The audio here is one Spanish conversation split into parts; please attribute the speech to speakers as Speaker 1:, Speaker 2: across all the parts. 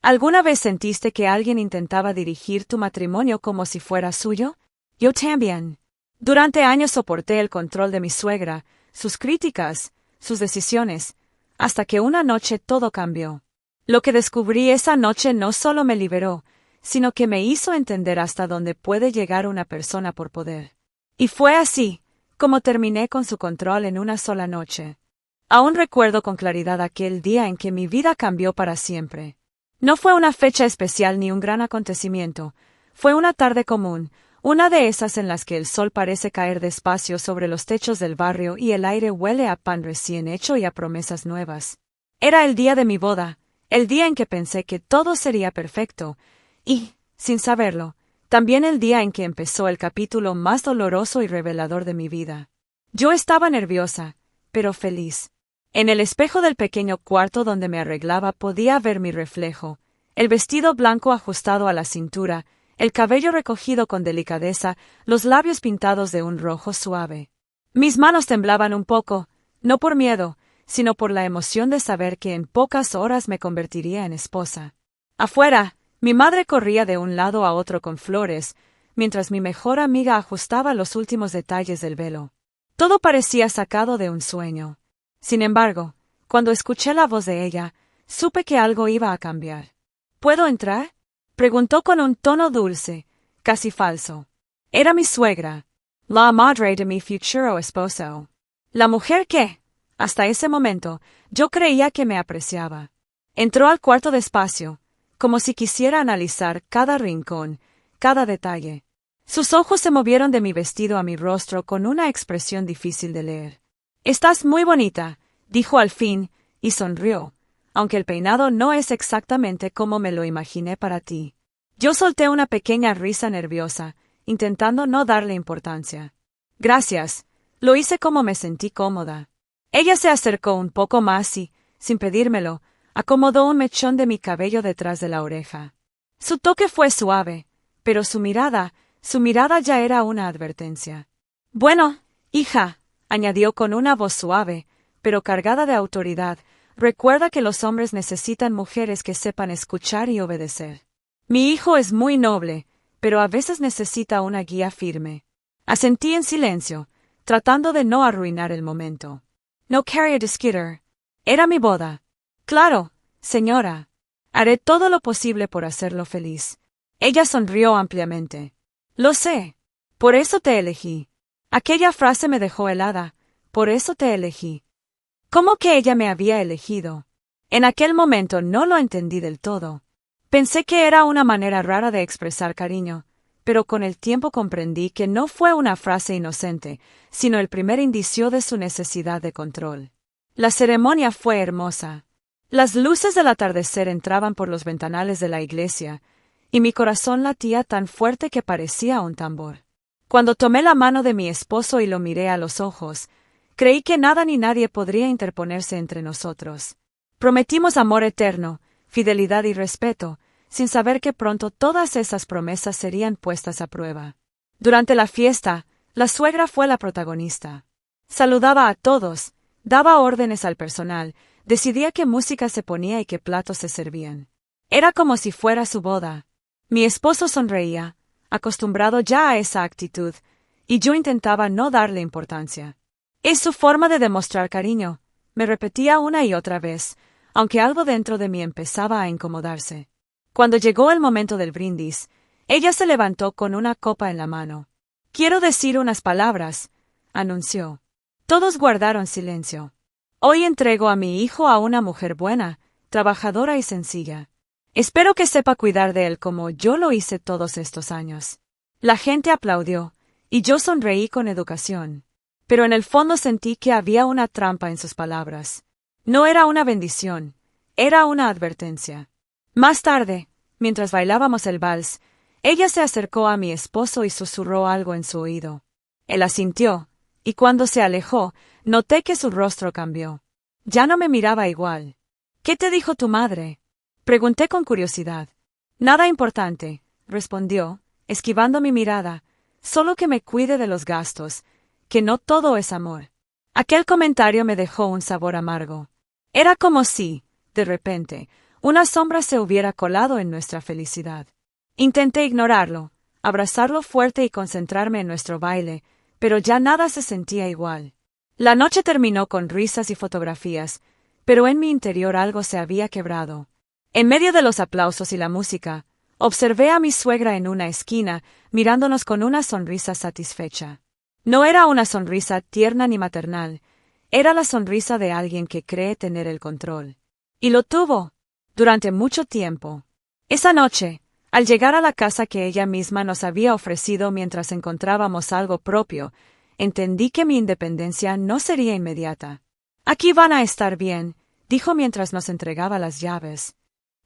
Speaker 1: ¿Alguna vez sentiste que alguien intentaba dirigir tu matrimonio como si fuera suyo? Yo también. Durante años soporté el control de mi suegra, sus críticas, sus decisiones, hasta que una noche todo cambió. Lo que descubrí esa noche no solo me liberó, sino que me hizo entender hasta dónde puede llegar una persona por poder. Y fue así, como terminé con su control en una sola noche. Aún recuerdo con claridad aquel día en que mi vida cambió para siempre. No fue una fecha especial ni un gran acontecimiento, fue una tarde común, una de esas en las que el sol parece caer despacio sobre los techos del barrio y el aire huele a pan recién hecho y a promesas nuevas. Era el día de mi boda, el día en que pensé que todo sería perfecto, y, sin saberlo, también el día en que empezó el capítulo más doloroso y revelador de mi vida. Yo estaba nerviosa, pero feliz. En el espejo del pequeño cuarto donde me arreglaba podía ver mi reflejo, el vestido blanco ajustado a la cintura, el cabello recogido con delicadeza, los labios pintados de un rojo suave. Mis manos temblaban un poco, no por miedo, sino por la emoción de saber que en pocas horas me convertiría en esposa. Afuera, mi madre corría de un lado a otro con flores, mientras mi mejor amiga ajustaba los últimos detalles del velo. Todo parecía sacado de un sueño. Sin embargo, cuando escuché la voz de ella, supe que algo iba a cambiar. ¿Puedo entrar?, preguntó con un tono dulce, casi falso. Era mi suegra, la madre de mi futuro esposo. La mujer que, hasta ese momento, yo creía que me apreciaba. Entró al cuarto despacio, como si quisiera analizar cada rincón, cada detalle. Sus ojos se movieron de mi vestido a mi rostro con una expresión difícil de leer. «Estás muy bonita», dijo al fin, y sonrió, aunque el peinado no es exactamente como me lo imaginé para ti. Yo solté una pequeña risa nerviosa, intentando no darle importancia. «Gracias», lo hice como me sentí cómoda. Ella se acercó un poco más y, sin pedírmelo, acomodó un mechón de mi cabello detrás de la oreja. Su toque fue suave, pero su mirada ya era una advertencia. «Bueno, hija», añadió con una voz suave, pero cargada de autoridad, «recuerda que los hombres necesitan mujeres que sepan escuchar y obedecer. Mi hijo es muy noble, pero a veces necesita una guía firme». Asentí en silencio, tratando de no arruinar el momento. No quería discutir. Era mi boda. «Claro, señora. Haré todo lo posible por hacerlo feliz». Ella sonrió ampliamente. «Lo sé. Por eso te elegí». Aquella frase me dejó helada. «Por eso te elegí». ¿Cómo que ella me había elegido? En aquel momento no lo entendí del todo. Pensé que era una manera rara de expresar cariño, pero con el tiempo comprendí que no fue una frase inocente, sino el primer indicio de su necesidad de control. La ceremonia fue hermosa. Las luces del atardecer entraban por los ventanales de la iglesia, y mi corazón latía tan fuerte que parecía un tambor. Cuando tomé la mano de mi esposo y lo miré a los ojos, creí que nada ni nadie podría interponerse entre nosotros. Prometimos amor eterno, fidelidad y respeto, sin saber que pronto todas esas promesas serían puestas a prueba. Durante la fiesta, la suegra fue la protagonista. Saludaba a todos, daba órdenes al personal, decidía qué música se ponía y qué platos se servían. Era como si fuera su boda. Mi esposo sonreía, acostumbrado ya a esa actitud, y yo intentaba no darle importancia. «Es su forma de demostrar cariño», me repetía una y otra vez, aunque algo dentro de mí empezaba a incomodarse. Cuando llegó el momento del brindis, ella se levantó con una copa en la mano. «Quiero decir unas palabras», anunció. Todos guardaron silencio. «Hoy entrego a mi hijo a una mujer buena, trabajadora y sencilla. Espero que sepa cuidar de él como yo lo hice todos estos años». La gente aplaudió, y yo sonreí con educación. Pero en el fondo sentí que había una trampa en sus palabras. No era una bendición, era una advertencia. Más tarde, mientras bailábamos el vals, ella se acercó a mi esposo y susurró algo en su oído. Él asintió, y cuando se alejó, noté que su rostro cambió. Ya no me miraba igual. «¿Qué te dijo tu madre?», pregunté con curiosidad. «Nada importante», respondió, esquivando mi mirada, «solo que me cuide de los gastos, que no todo es amor». Aquel comentario me dejó un sabor amargo. Era como si, de repente, Una sombra se hubiera colado en nuestra felicidad. Intenté ignorarlo, abrazarlo fuerte y concentrarme en nuestro baile, pero ya nada se sentía igual. La noche terminó con risas y fotografías, pero en mi interior algo se había quebrado. En medio de los aplausos y la música, observé a mi suegra en una esquina, mirándonos con una sonrisa satisfecha. No era una sonrisa tierna ni maternal, era la sonrisa de alguien que cree tener el control. Y lo tuvo, durante mucho tiempo. Esa noche, al llegar a la casa que ella misma nos había ofrecido mientras encontrábamos algo propio, entendí que mi independencia no sería inmediata. Aquí van a estar bien, dijo mientras nos entregaba las llaves.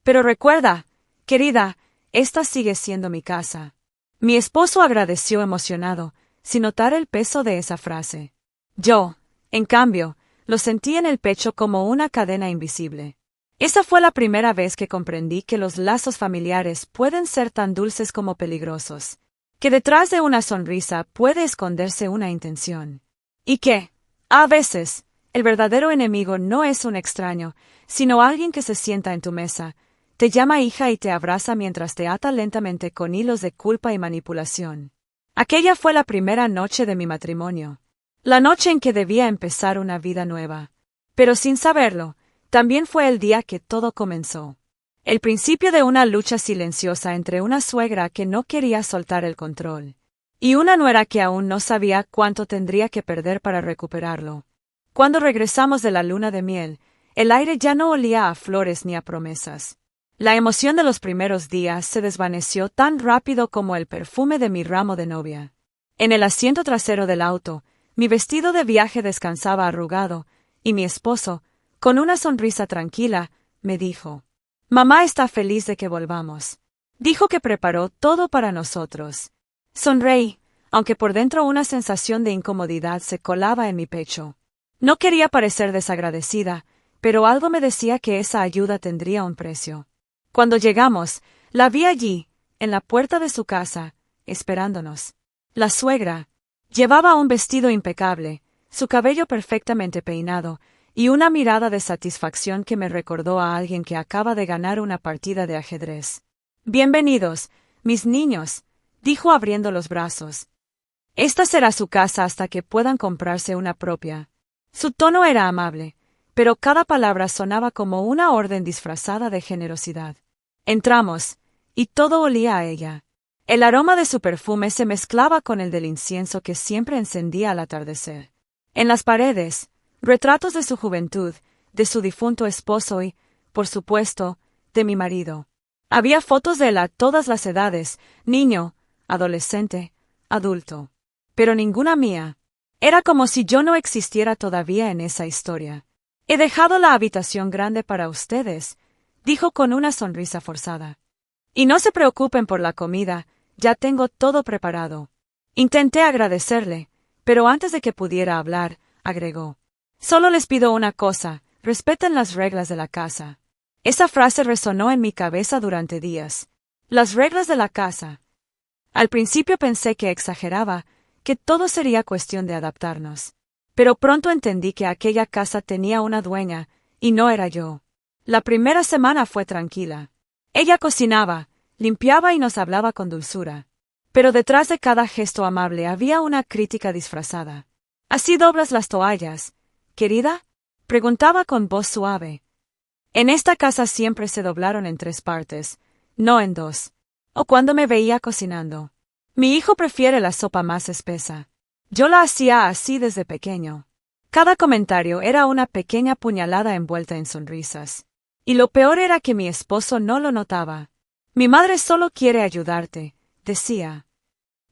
Speaker 1: Pero recuerda, querida, esta sigue siendo mi casa. Mi esposo agradeció emocionado, sin notar el peso de esa frase. Yo, en cambio, lo sentí en el pecho como una cadena invisible. Esa fue la primera vez que comprendí que los lazos familiares pueden ser tan dulces como peligrosos, que detrás de una sonrisa puede esconderse una intención. Y que, a veces, el verdadero enemigo no es un extraño, sino alguien que se sienta en tu mesa, te llama hija y te abraza mientras te ata lentamente con hilos de culpa y manipulación. Aquella fue la primera noche de mi matrimonio, la noche en que debía empezar una vida nueva. Pero sin saberlo, también fue el día que todo comenzó. El principio de una lucha silenciosa entre una suegra que no quería soltar el control, y una nuera que aún no sabía cuánto tendría que perder para recuperarlo. Cuando regresamos de la luna de miel, el aire ya no olía a flores ni a promesas. La emoción de los primeros días se desvaneció tan rápido como el perfume de mi ramo de novia. En el asiento trasero del auto, mi vestido de viaje descansaba arrugado, y mi esposo, con una sonrisa tranquila, me dijo: «Mamá está feliz de que volvamos». Dijo que preparó todo para nosotros. Sonreí, aunque por dentro una sensación de incomodidad se colaba en mi pecho. No quería parecer desagradecida, pero algo me decía que esa ayuda tendría un precio. Cuando llegamos, la vi allí, en la puerta de su casa, esperándonos. La suegra llevaba un vestido impecable, su cabello perfectamente peinado, y una mirada de satisfacción que me recordó a alguien que acaba de ganar una partida de ajedrez. «Bienvenidos, mis niños», dijo abriendo los brazos. «Esta será su casa hasta que puedan comprarse una propia». Su tono era amable, pero cada palabra sonaba como una orden disfrazada de generosidad. Entramos, y todo olía a ella. El aroma de su perfume se mezclaba con el del incienso que siempre encendía al atardecer. En las paredes, retratos de su juventud, de su difunto esposo y, por supuesto, de mi marido. Había fotos de él a todas las edades, niño, adolescente, adulto. Pero ninguna mía. Era como si yo no existiera todavía en esa historia. «He dejado la habitación grande para ustedes», dijo con una sonrisa forzada. «Y no se preocupen por la comida, ya tengo todo preparado». Intenté agradecerle, pero antes de que pudiera hablar, agregó: «Solo les pido una cosa, respeten las reglas de la casa». Esa frase resonó en mi cabeza durante días. Las reglas de la casa. Al principio pensé que exageraba, que todo sería cuestión de adaptarnos. Pero pronto entendí que aquella casa tenía una dueña, y no era yo. La primera semana fue tranquila. Ella cocinaba, limpiaba y nos hablaba con dulzura. Pero detrás de cada gesto amable había una crítica disfrazada. «¿Así doblas las toallas, querida?», preguntaba con voz suave. En esta casa siempre se doblaron en 3 partes, no en 2. O cuando me veía cocinando. «Mi hijo prefiere la sopa más espesa. Yo la hacía así desde pequeño». Cada comentario era una pequeña puñalada envuelta en sonrisas. Y lo peor era que mi esposo no lo notaba. «Mi madre solo quiere ayudarte», decía.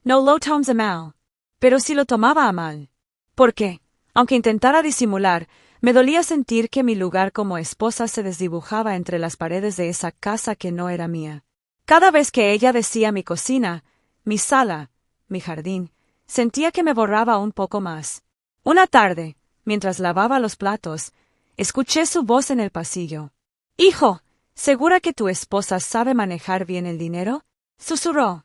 Speaker 1: «No lo tomes a mal». Pero sí lo tomaba a mal. Porque, aunque intentara disimular, me dolía sentir que mi lugar como esposa se desdibujaba entre las paredes de esa casa que no era mía. Cada vez que ella decía mi cocina, mi sala, mi jardín, sentía que me borraba un poco más. Una tarde, mientras lavaba los platos, escuché su voz en el pasillo. «Hijo, ¿segura que tu esposa sabe manejar bien el dinero?», susurró.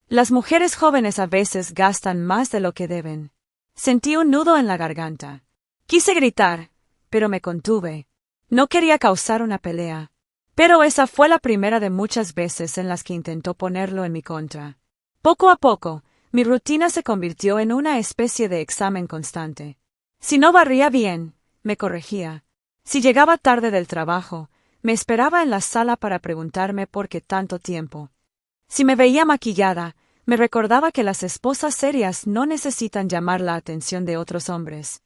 Speaker 1: Las mujeres jóvenes a veces gastan más de lo que deben. Sentí un nudo en la garganta. Quise gritar, pero me contuve. No quería causar una pelea. Pero esa fue la primera de muchas veces en las que intentó ponerlo en mi contra. Poco a poco, mi rutina se convirtió en una especie de examen constante. Si no barría bien, me corregía. Si llegaba tarde del trabajo, me esperaba en la sala para preguntarme por qué tanto tiempo. Si me veía maquillada, me recordaba que las esposas serias no necesitan llamar la atención de otros hombres.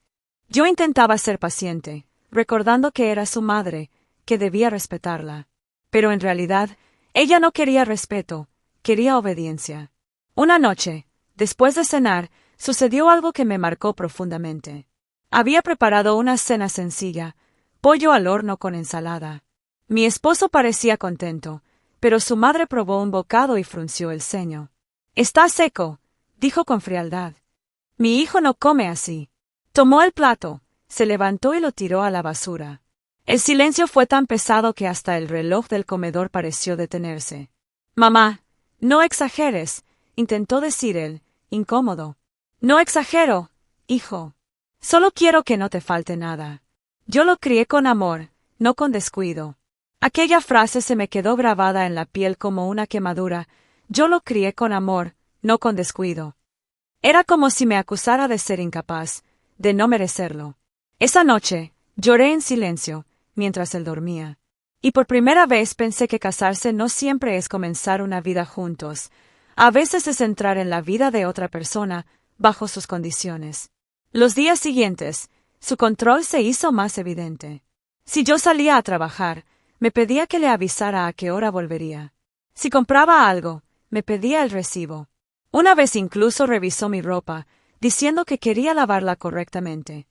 Speaker 1: Yo intentaba ser paciente, recordando que era su madre, que debía respetarla. Pero en realidad, ella no quería respeto, quería obediencia. Una noche, después de cenar, sucedió algo que me marcó profundamente. Había preparado una cena sencilla, pollo al horno con ensalada. Mi esposo parecía contento, pero su madre probó un bocado y frunció el ceño. «Está seco», dijo con frialdad. «Mi hijo no come así». Tomó el plato, se levantó y lo tiró a la basura. El silencio fue tan pesado que hasta el reloj del comedor pareció detenerse. «Mamá, no exageres», intentó decir él, incómodo. «No exagero, hijo. Solo quiero que no te falte nada. Yo lo crié con amor, no con descuido». Aquella frase se me quedó grabada en la piel como una quemadura. Yo lo crié con amor, no con descuido. Era como si me acusara de ser incapaz, de no merecerlo. Esa noche, lloré en silencio, mientras él dormía. Y por primera vez pensé que casarse no siempre es comenzar una vida juntos. A veces es entrar en la vida de otra persona, bajo sus condiciones. Los días siguientes, su control se hizo más evidente. Si yo salía a trabajar, me pedía que le avisara a qué hora volvería. Si compraba algo, me pedía el recibo. Una vez incluso revisó mi ropa, diciendo que quería lavarla correctamente.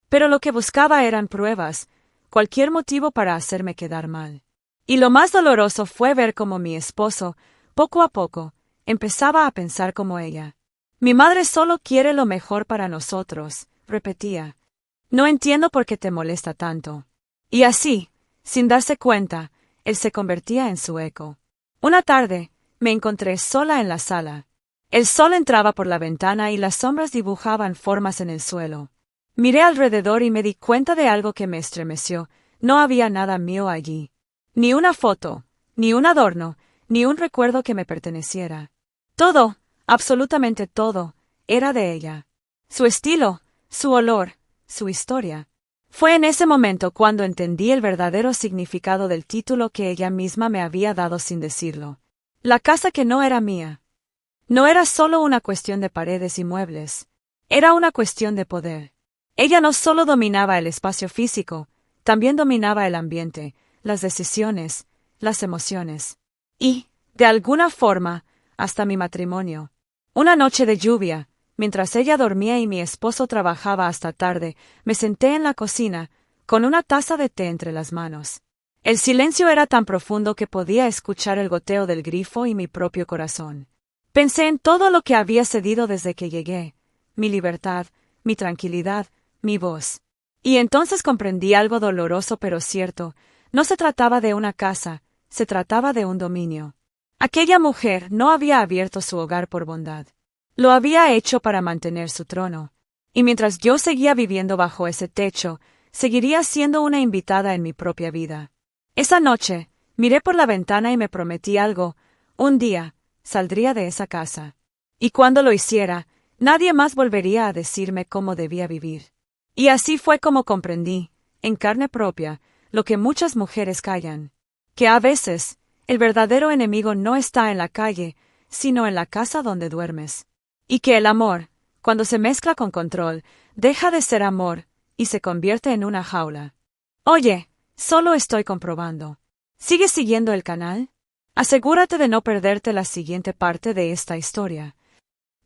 Speaker 1: Pero lo que buscaba eran pruebas, cualquier motivo para hacerme quedar mal. Y lo más doloroso fue ver cómo mi esposo, poco a poco, empezaba a pensar como ella. «Mi madre solo quiere lo mejor para nosotros», repetía. «No entiendo por qué te molesta tanto». Y así, sin darse cuenta, él se convertía en su eco. Una tarde, me encontré sola en la sala. El sol entraba por la ventana y las sombras dibujaban formas en el suelo. Miré alrededor y me di cuenta de algo que me estremeció. No había nada mío allí. Ni una foto, ni un adorno, ni un recuerdo que me perteneciera. Todo, absolutamente todo, era de ella. Su estilo, su olor, su historia. Fue en ese momento cuando entendí el verdadero significado del título que ella misma me había dado sin decirlo. La casa que no era mía. No era solo una cuestión de paredes y muebles. Era una cuestión de poder. Ella no solo dominaba el espacio físico, también dominaba el ambiente, las decisiones, las emociones. Y, de alguna forma, hasta mi matrimonio. Una noche de lluvia, mientras ella dormía y mi esposo trabajaba hasta tarde, me senté en la cocina, con una taza de té entre las manos. El silencio era tan profundo que podía escuchar el goteo del grifo y mi propio corazón. Pensé en todo lo que había cedido desde que llegué, mi libertad, mi tranquilidad, mi voz. Y entonces comprendí algo doloroso pero cierto, no se trataba de una casa, se trataba de un dominio. Aquella mujer no había abierto su hogar por bondad. Lo había hecho para mantener su trono. Y mientras yo seguía viviendo bajo ese techo, seguiría siendo una invitada en mi propia vida. Esa noche, miré por la ventana y me prometí algo. Un día, saldría de esa casa. Y cuando lo hiciera, nadie más volvería a decirme cómo debía vivir. Y así fue como comprendí, en carne propia, lo que muchas mujeres callan. Que a veces, el verdadero enemigo no está en la calle, sino en la casa donde duermes. Y que el amor, cuando se mezcla con control, deja de ser amor, y se convierte en una jaula. Oye, solo estoy comprobando. ¿Sigues siguiendo el canal? Asegúrate de no perderte la siguiente parte de esta historia.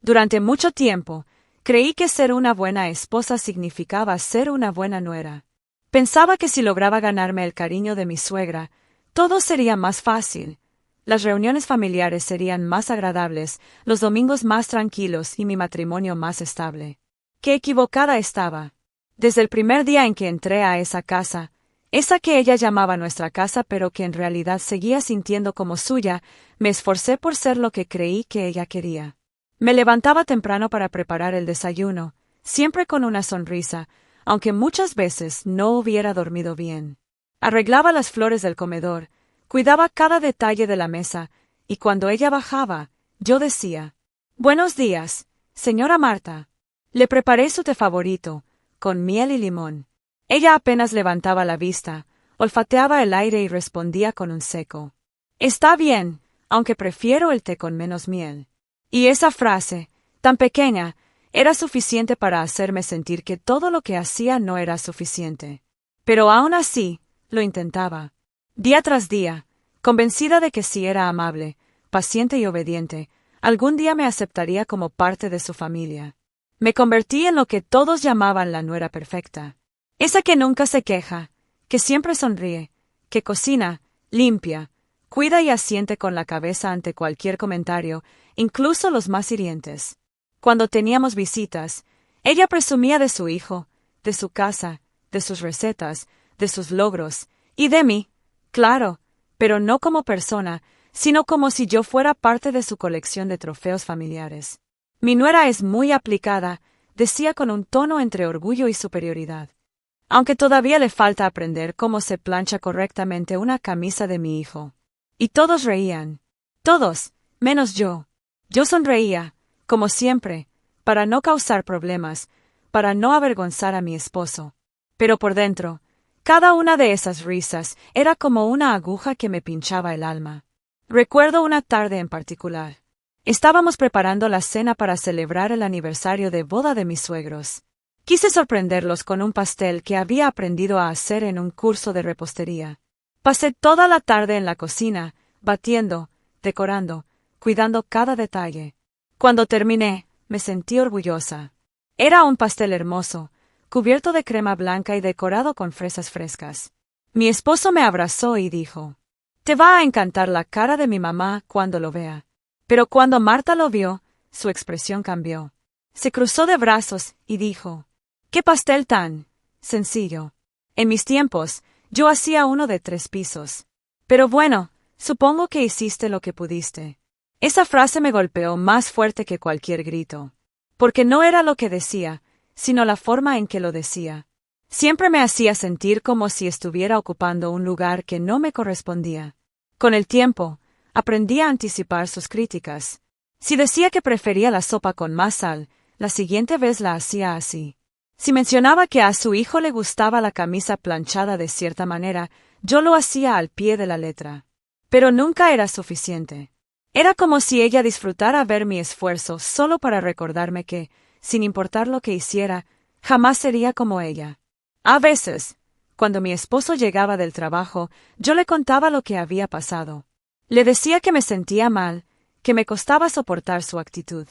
Speaker 1: Durante mucho tiempo, creí que ser una buena esposa significaba ser una buena nuera. Pensaba que si lograba ganarme el cariño de mi suegra, todo sería más fácil. Las reuniones familiares serían más agradables, los domingos más tranquilos y mi matrimonio más estable. Qué equivocada estaba. Desde el primer día en que entré a esa casa, esa que ella llamaba nuestra casa pero que en realidad seguía sintiendo como suya, me esforcé por ser lo que creí que ella quería. Me levantaba temprano para preparar el desayuno, siempre con una sonrisa, aunque muchas veces no hubiera dormido bien. Arreglaba las flores del comedor, Cuidaba cada detalle de la mesa, y cuando ella bajaba, yo decía: «Buenos días, señora Marta. Le preparé su té favorito, con miel y limón». Ella apenas levantaba la vista, olfateaba el aire y respondía con un seco: «Está bien, aunque prefiero el té con menos miel». Y esa frase, tan pequeña, era suficiente para hacerme sentir que todo lo que hacía no era suficiente. Pero aún así, lo intentaba. Día tras día, convencida de que si era amable, paciente y obediente, algún día me aceptaría como parte de su familia. Me convertí en lo que todos llamaban la nuera perfecta. Esa que nunca se queja, que siempre sonríe, que cocina, limpia, cuida y asiente con la cabeza ante cualquier comentario, incluso los más hirientes. Cuando teníamos visitas, ella presumía de su hijo, de su casa, de sus recetas, de sus logros, y de mí, claro, pero no como persona, sino como si yo fuera parte de su colección de trofeos familiares. «Mi nuera es muy aplicada», decía con un tono entre orgullo y superioridad. Aunque todavía le falta aprender cómo se plancha correctamente una camisa de mi hijo. Y todos reían. Todos, menos yo. Yo sonreía, como siempre, para no causar problemas, para no avergonzar a mi esposo. Pero por dentro, cada una de esas risas era como una aguja que me pinchaba el alma. Recuerdo una tarde en particular. Estábamos preparando la cena para celebrar el aniversario de boda de mis suegros. Quise sorprenderlos con un pastel que había aprendido a hacer en un curso de repostería. Pasé toda la tarde en la cocina, batiendo, decorando, cuidando cada detalle. Cuando terminé, me sentí orgullosa. Era un pastel hermoso, cubierto de crema blanca y decorado con fresas frescas. Mi esposo me abrazó y dijo: «Te va a encantar la cara de mi mamá cuando lo vea». Pero cuando Marta lo vio, su expresión cambió. Se cruzó de brazos y dijo: «¡Qué pastel tan sencillo! En mis tiempos, yo hacía uno de 3 pisos. Pero bueno, supongo que hiciste lo que pudiste». Esa frase me golpeó más fuerte que cualquier grito. Porque no era lo que decía, sino la forma en que lo decía. Siempre me hacía sentir como si estuviera ocupando un lugar que no me correspondía. Con el tiempo, aprendí a anticipar sus críticas. Si decía que prefería la sopa con más sal, la siguiente vez la hacía así. Si mencionaba que a su hijo le gustaba la camisa planchada de cierta manera, yo lo hacía al pie de la letra. Pero nunca era suficiente. Era como si ella disfrutara ver mi esfuerzo solo para recordarme que, sin importar lo que hiciera, jamás sería como ella. A veces, cuando mi esposo llegaba del trabajo, yo le contaba lo que había pasado. Le decía que me sentía mal, que me costaba soportar su actitud.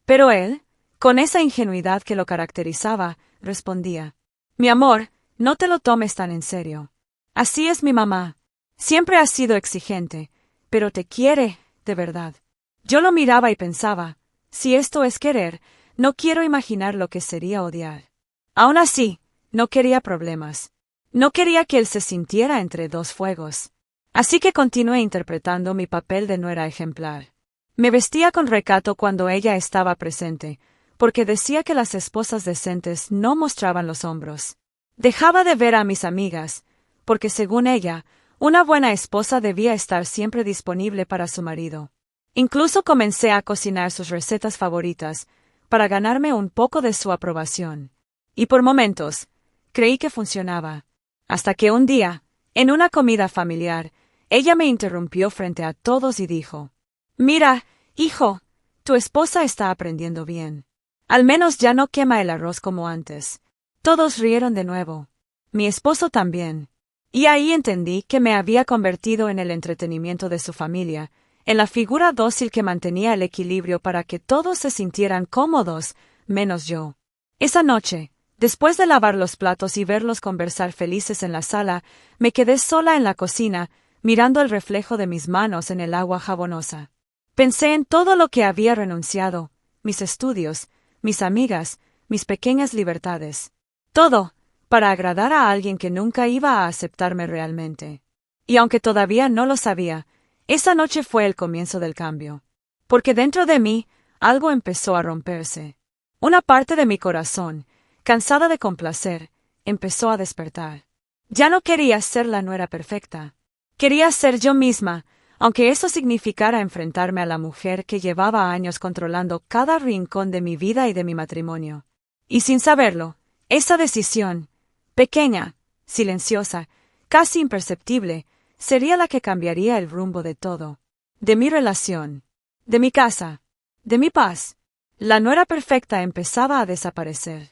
Speaker 1: Pero él, con esa ingenuidad que lo caracterizaba, respondía: «Mi amor, no te lo tomes tan en serio. Así es mi mamá. Siempre ha sido exigente, pero te quiere, de verdad». Yo lo miraba y pensaba: si esto es querer, no quiero imaginar lo que sería odiar. Aún así, no quería problemas. No quería que él se sintiera entre dos fuegos. Así que continué interpretando mi papel de nuera ejemplar. Me vestía con recato cuando ella estaba presente, porque decía que las esposas decentes no mostraban los hombros. Dejaba de ver a mis amigas, porque según ella, una buena esposa debía estar siempre disponible para su marido. Incluso comencé a cocinar sus recetas favoritas, para ganarme un poco de su aprobación. Y por momentos, creí que funcionaba. Hasta que un día, en una comida familiar, ella me interrumpió frente a todos y dijo: «Mira, hijo, tu esposa está aprendiendo bien. Al menos ya no quema el arroz como antes». Todos rieron de nuevo. Mi esposo también. Y ahí entendí que me había convertido en el entretenimiento de su familia, en la figura dócil que mantenía el equilibrio para que todos se sintieran cómodos, menos yo. Esa noche, después de lavar los platos y verlos conversar felices en la sala, me quedé sola en la cocina, mirando el reflejo de mis manos en el agua jabonosa. Pensé en todo lo que había renunciado: mis estudios, mis amigas, mis pequeñas libertades. Todo, para agradar a alguien que nunca iba a aceptarme realmente. Y aunque todavía no lo sabía, esa noche fue el comienzo del cambio. Porque dentro de mí, algo empezó a romperse. Una parte de mi corazón, cansada de complacer, empezó a despertar. Ya no quería ser la nuera perfecta. Quería ser yo misma, aunque eso significara enfrentarme a la mujer que llevaba años controlando cada rincón de mi vida y de mi matrimonio. Y sin saberlo, esa decisión, pequeña, silenciosa, casi imperceptible, sería la que cambiaría el rumbo de todo. De mi relación, de mi casa, de mi paz. La nuera perfecta empezaba a desaparecer.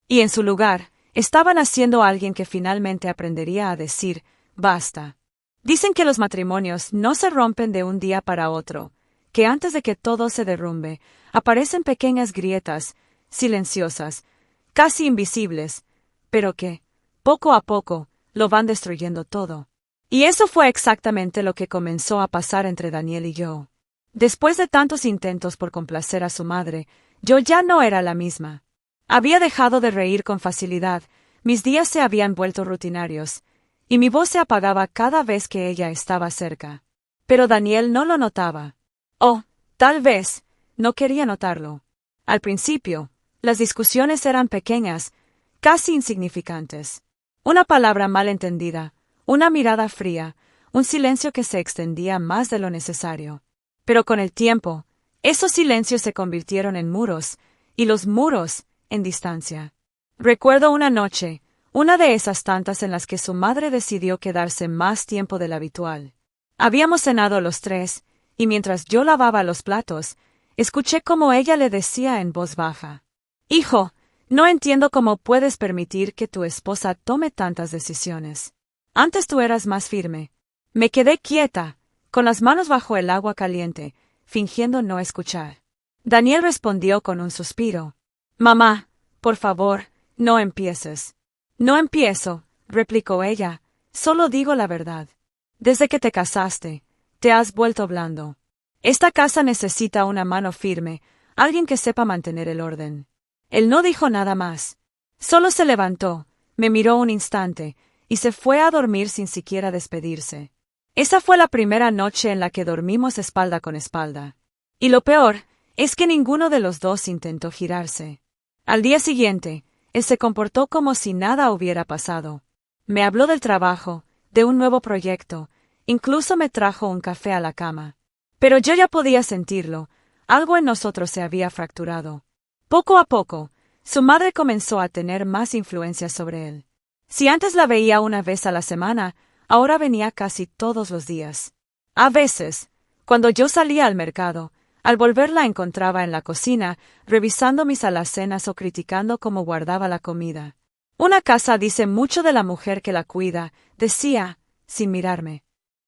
Speaker 1: Y en su lugar, estaba naciendo alguien que finalmente aprendería a decir, basta. Dicen que los matrimonios no se rompen de un día para otro, que antes de que todo se derrumbe, aparecen pequeñas grietas, silenciosas, casi invisibles, pero que, poco a poco, lo van destruyendo todo. Y eso fue exactamente lo que comenzó a pasar entre Daniel y yo. Después de tantos intentos por complacer a su madre, yo ya no era la misma. Había dejado de reír con facilidad, mis días se habían vuelto rutinarios, y mi voz se apagaba cada vez que ella estaba cerca. Pero Daniel no lo notaba. O, tal vez, no quería notarlo. Al principio, las discusiones eran pequeñas, casi insignificantes. Una palabra mal entendida, una mirada fría, un silencio que se extendía más de lo necesario. Pero con el tiempo, esos silencios se convirtieron en muros, y los muros, en distancia. Recuerdo una noche, una de esas tantas en las que su madre decidió quedarse más tiempo del habitual. Habíamos cenado los tres, y mientras yo lavaba los platos, escuché cómo ella le decía en voz baja: «Hijo, no entiendo cómo puedes permitir que tu esposa tome tantas decisiones. Antes tú eras más firme». Me quedé quieta, con las manos bajo el agua caliente, fingiendo no escuchar. Daniel respondió con un suspiro. «Mamá, por favor, no empieces». «No empiezo», replicó ella, «solo digo la verdad. Desde que te casaste, te has vuelto blando. Esta casa necesita una mano firme, alguien que sepa mantener el orden». Él no dijo nada más. Solo se levantó, me miró un instante, y se fue a dormir sin siquiera despedirse. Esa fue la primera noche en la que dormimos espalda con espalda. Y lo peor, es que ninguno de los dos intentó girarse. Al día siguiente, él se comportó como si nada hubiera pasado. Me habló del trabajo, de un nuevo proyecto, incluso me trajo un café a la cama. Pero yo ya podía sentirlo, algo en nosotros se había fracturado. Poco a poco, su madre comenzó a tener más influencia sobre él. Si antes la veía una vez a la semana, ahora venía casi todos los días. A veces, cuando yo salía al mercado, al volver la encontraba en la cocina, revisando mis alacenas o criticando cómo guardaba la comida. «Una casa dice mucho de la mujer que la cuida», decía, sin mirarme.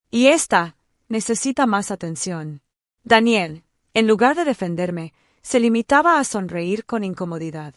Speaker 1: «Y esta necesita más atención». Daniel, en lugar de defenderme, se limitaba a sonreír con incomodidad.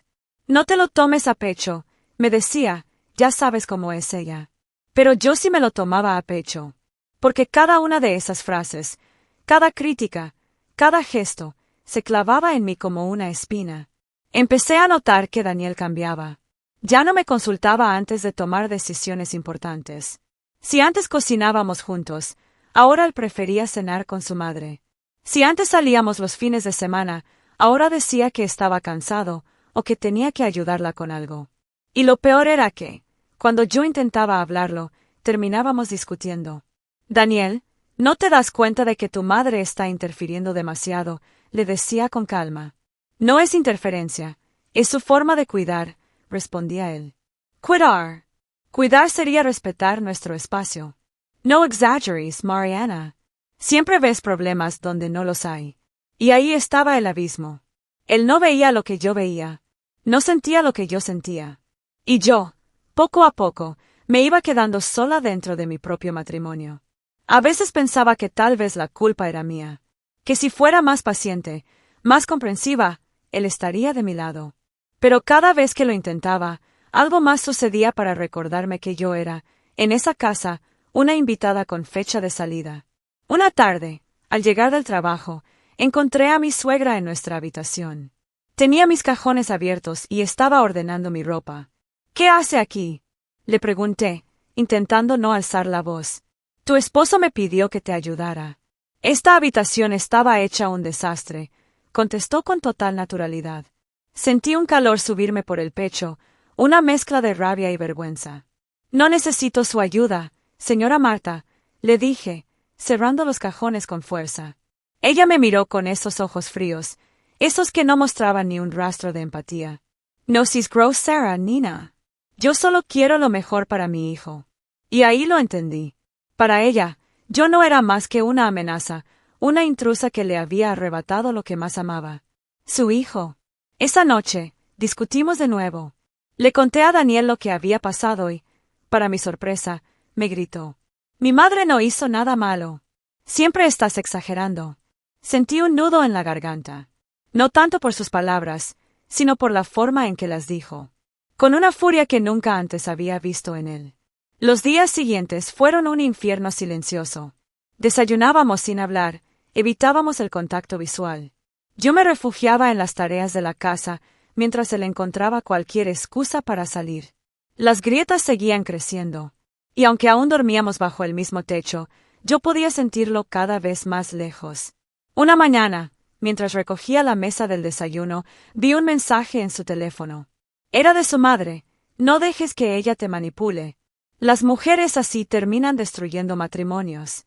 Speaker 1: «No te lo tomes a pecho», me decía, «ya sabes cómo es ella». Pero yo sí me lo tomaba a pecho. Porque cada una de esas frases, cada crítica, cada gesto, se clavaba en mí como una espina. Empecé a notar que Daniel cambiaba. Ya no me consultaba antes de tomar decisiones importantes. Si antes cocinábamos juntos, ahora él prefería cenar con su madre. Si antes salíamos los fines de semana, ahora decía que estaba cansado o que tenía que ayudarla con algo. Y lo peor era que, cuando yo intentaba hablarlo, terminábamos discutiendo. «Daniel, ¿no te das cuenta de que tu madre está interfiriendo demasiado?», le decía con calma. «No es interferencia, es su forma de cuidar», respondía él. «Cuidar. Cuidar sería respetar nuestro espacio». «No exaggeres, Mariana. Siempre ves problemas donde no los hay». Y ahí estaba el abismo. Él no veía lo que yo veía. No sentía lo que yo sentía. Y yo, poco a poco, me iba quedando sola dentro de mi propio matrimonio. A veces pensaba que tal vez la culpa era mía. Que si fuera más paciente, más comprensiva, él estaría de mi lado. Pero cada vez que lo intentaba, algo más sucedía para recordarme que yo era, en esa casa, una invitada con fecha de salida. Una tarde, al llegar del trabajo, encontré a mi suegra en nuestra habitación. Tenía mis cajones abiertos y estaba ordenando mi ropa. «¿Qué hace aquí?», le pregunté, intentando no alzar la voz. «Tu esposo me pidió que te ayudara». «Esta habitación estaba hecha un desastre», contestó con total naturalidad. Sentí un calor subirme por el pecho, una mezcla de rabia y vergüenza. «No necesito su ayuda, señora Marta», le dije, cerrando los cajones con fuerza. Ella me miró con esos ojos fríos, esos que no mostraban ni un rastro de empatía. No seas grosera, Nina. Yo solo quiero lo mejor para mi hijo. Y ahí lo entendí. Para ella, yo no era más que una amenaza, una intrusa que le había arrebatado lo que más amaba. Su hijo. Esa noche, discutimos de nuevo. Le conté a Daniel lo que había pasado y, para mi sorpresa, me gritó. Mi madre no hizo nada malo. Siempre estás exagerando. Sentí un nudo en la garganta. No tanto por sus palabras, sino por la forma en que las dijo. Con una furia que nunca antes había visto en él. Los días siguientes fueron un infierno silencioso. Desayunábamos sin hablar, evitábamos el contacto visual. Yo me refugiaba en las tareas de la casa, mientras él encontraba cualquier excusa para salir. Las grietas seguían creciendo. Y aunque aún dormíamos bajo el mismo techo, yo podía sentirlo cada vez más lejos. Una mañana, mientras recogía la mesa del desayuno, vi un mensaje en su teléfono. Era de su madre. No dejes que ella te manipule. Las mujeres así terminan destruyendo matrimonios.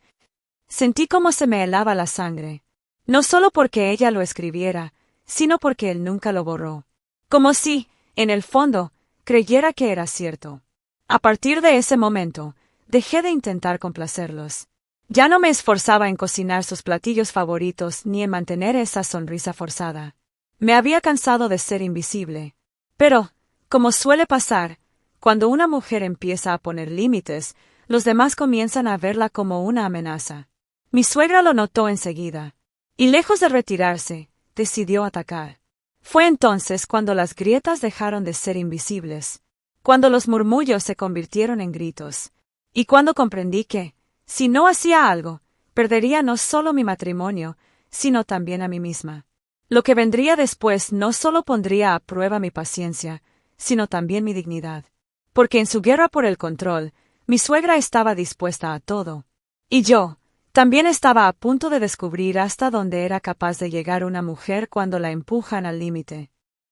Speaker 1: Sentí cómo se me helaba la sangre. No solo porque ella lo escribiera, sino porque él nunca lo borró. Como si, en el fondo, creyera que era cierto. A partir de ese momento, dejé de intentar complacerlos. Ya no me esforzaba en cocinar sus platillos favoritos ni en mantener esa sonrisa forzada. Me había cansado de ser invisible. Pero, como suele pasar, cuando una mujer empieza a poner límites, los demás comienzan a verla como una amenaza. Mi suegra lo notó enseguida. Y lejos de retirarse, decidió atacar. Fue entonces cuando las grietas dejaron de ser invisibles, cuando los murmullos se convirtieron en gritos, y cuando comprendí que, si no hacía algo, perdería no solo mi matrimonio, sino también a mí misma. Lo que vendría después no solo pondría a prueba mi paciencia, sino también mi dignidad. Porque en su guerra por el control, mi suegra estaba dispuesta a todo. Y yo, también estaba a punto de descubrir hasta dónde era capaz de llegar una mujer cuando la empujan al límite.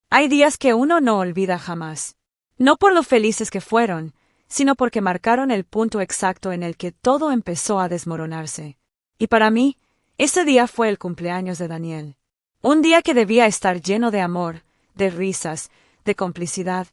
Speaker 1: Hay días que uno no olvida jamás. No por lo felices que fueron, sino porque marcaron el punto exacto en el que todo empezó a desmoronarse. Y para mí, ese día fue el cumpleaños de Daniel. Un día que debía estar lleno de amor, de risas, de complicidad,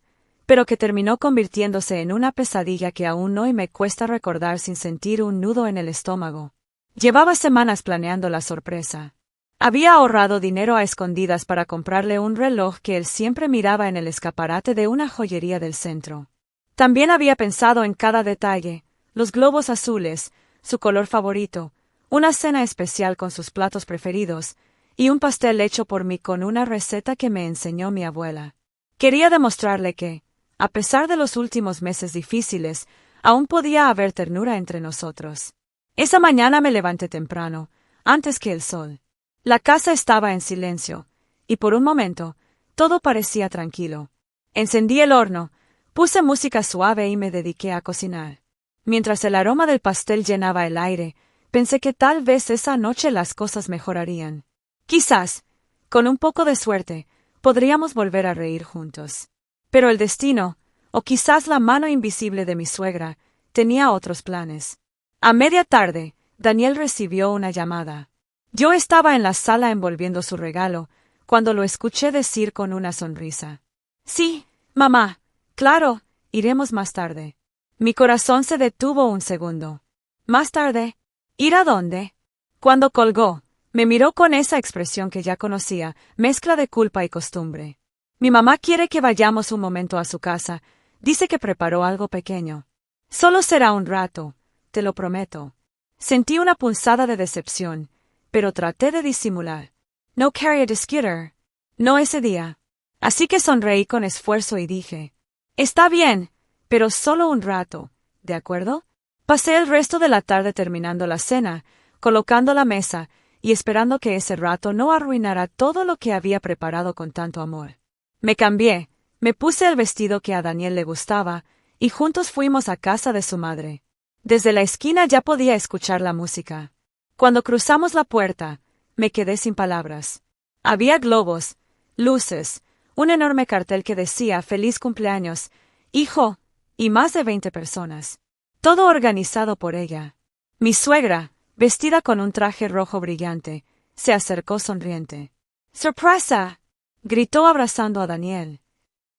Speaker 1: pero que terminó convirtiéndose en una pesadilla que aún hoy me cuesta recordar sin sentir un nudo en el estómago. Llevaba semanas planeando la sorpresa. Había ahorrado dinero a escondidas para comprarle un reloj que él siempre miraba en el escaparate de una joyería del centro. También había pensado en cada detalle, los globos azules, su color favorito, una cena especial con sus platos preferidos, y un pastel hecho por mí con una receta que me enseñó mi abuela. Quería demostrarle que, a pesar de los últimos meses difíciles, aún podía haber ternura entre nosotros. Esa mañana me levanté temprano, antes que el sol. La casa estaba en silencio, y por un momento, todo parecía tranquilo. Encendí el horno, puse música suave y me dediqué a cocinar. Mientras el aroma del pastel llenaba el aire, pensé que tal vez esa noche las cosas mejorarían. Quizás, con un poco de suerte, podríamos volver a reír juntos. Pero el destino, o quizás la mano invisible de mi suegra, tenía otros planes. A media tarde, Daniel recibió una llamada. Yo estaba en la sala envolviendo su regalo, cuando lo escuché decir con una sonrisa. Sí, mamá, claro, iremos más tarde. Mi corazón se detuvo un segundo. ¿Más tarde? ¿Ir a dónde? Cuando colgó, me miró con esa expresión que ya conocía, mezcla de culpa y costumbre. Mi mamá quiere que vayamos un momento a su casa, dice que preparó algo pequeño. Solo será un rato. Te lo prometo. Sentí una punzada de decepción, pero traté de disimular. No quería discutir. No ese día. Así que sonreí con esfuerzo y dije, está bien, pero solo un rato, ¿de acuerdo? Pasé el resto de la tarde terminando la cena, colocando la mesa, y esperando que ese rato no arruinara todo lo que había preparado con tanto amor. Me cambié, me puse el vestido que a Daniel le gustaba, y juntos fuimos a casa de su madre. Desde la esquina ya podía escuchar la música. Cuando cruzamos la puerta, me quedé sin palabras. Había globos, luces, un enorme cartel que decía «Feliz cumpleaños, hijo», y más de 20 personas. Todo organizado por ella. Mi suegra, vestida con un traje rojo brillante, se acercó sonriente. ¡Sorpresa!, gritó abrazando a Daniel.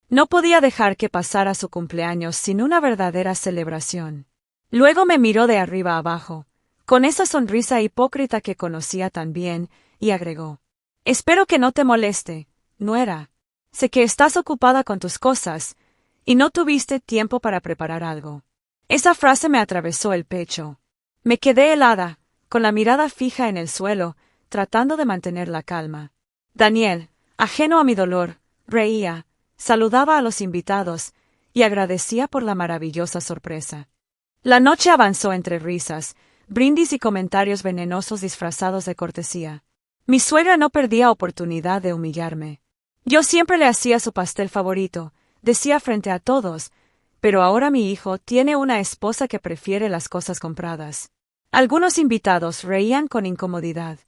Speaker 1: No podía dejar que pasara su cumpleaños sin una verdadera celebración. Luego me miró de arriba abajo, con esa sonrisa hipócrita que conocía tan bien, y agregó: «Espero que no te moleste, nuera. Sé que estás ocupada con tus cosas, y no tuviste tiempo para preparar algo». Esa frase me atravesó el pecho. Me quedé helada, con la mirada fija en el suelo, tratando de mantener la calma. Daniel, ajeno a mi dolor, reía, saludaba a los invitados, y agradecía por la maravillosa sorpresa. La noche avanzó entre risas, brindis y comentarios venenosos disfrazados de cortesía. Mi suegra no perdía oportunidad de humillarme. Yo siempre le hacía su pastel favorito, decía frente a todos, pero ahora mi hijo tiene una esposa que prefiere las cosas compradas. Algunos invitados reían con incomodidad.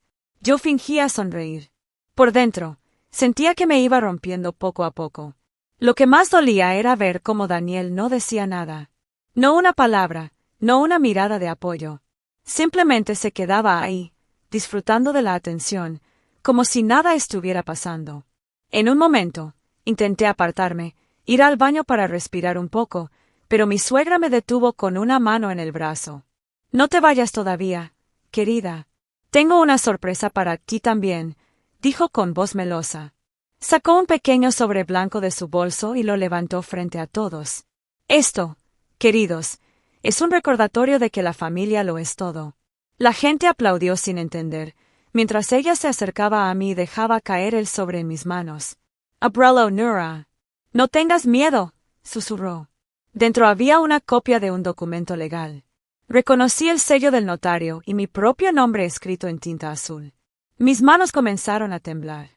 Speaker 1: Yo fingía sonreír. Por dentro, sentía que me iba rompiendo poco a poco. Lo que más dolía era ver cómo Daniel no decía nada. No una palabra, no una mirada de apoyo. Simplemente se quedaba ahí, disfrutando de la atención, como si nada estuviera pasando. En un momento, intenté apartarme, ir al baño para respirar un poco, pero mi suegra me detuvo con una mano en el brazo. «No te vayas todavía, querida. Tengo una sorpresa para ti también», dijo con voz melosa. Sacó un pequeño sobre blanco de su bolso y lo levantó frente a todos. «Esto, queridos, es un recordatorio de que la familia lo es todo». La gente aplaudió sin entender, mientras ella se acercaba a mí y dejaba caer el sobre en mis manos. «Abuelo Nura. No tengas miedo», susurró. Dentro había una copia de un documento legal. Reconocí el sello del notario y mi propio nombre escrito en tinta azul. Mis manos comenzaron a temblar.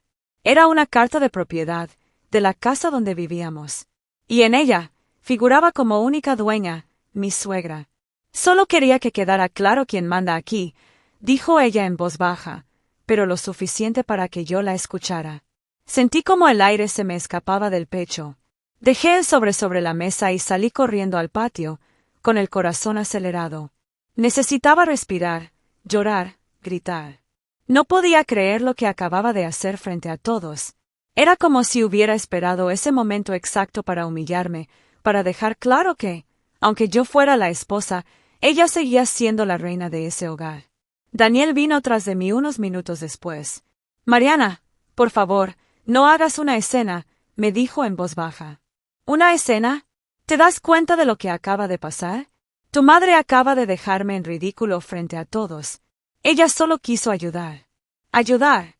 Speaker 1: Era una carta de propiedad, de la casa donde vivíamos. Y en ella, figuraba como única dueña, mi suegra. «Solo quería que quedara claro quién manda aquí», dijo ella en voz baja, pero lo suficiente para que yo la escuchara. Sentí como el aire se me escapaba del pecho. Dejé el sobre la mesa y salí corriendo al patio, con el corazón acelerado. Necesitaba respirar, llorar, gritar. No podía creer lo que acababa de hacer frente a todos. Era como si hubiera esperado ese momento exacto para humillarme, para dejar claro que, aunque yo fuera la esposa, ella seguía siendo la reina de ese hogar. Daniel vino tras de mí unos minutos después. «Mariana, por favor, no hagas una escena», me dijo en voz baja. «¿Una escena? ¿Te das cuenta de lo que acaba de pasar? Tu madre acaba de dejarme en ridículo frente a todos. Ella solo quiso ayudar». «¿Ayudar?»,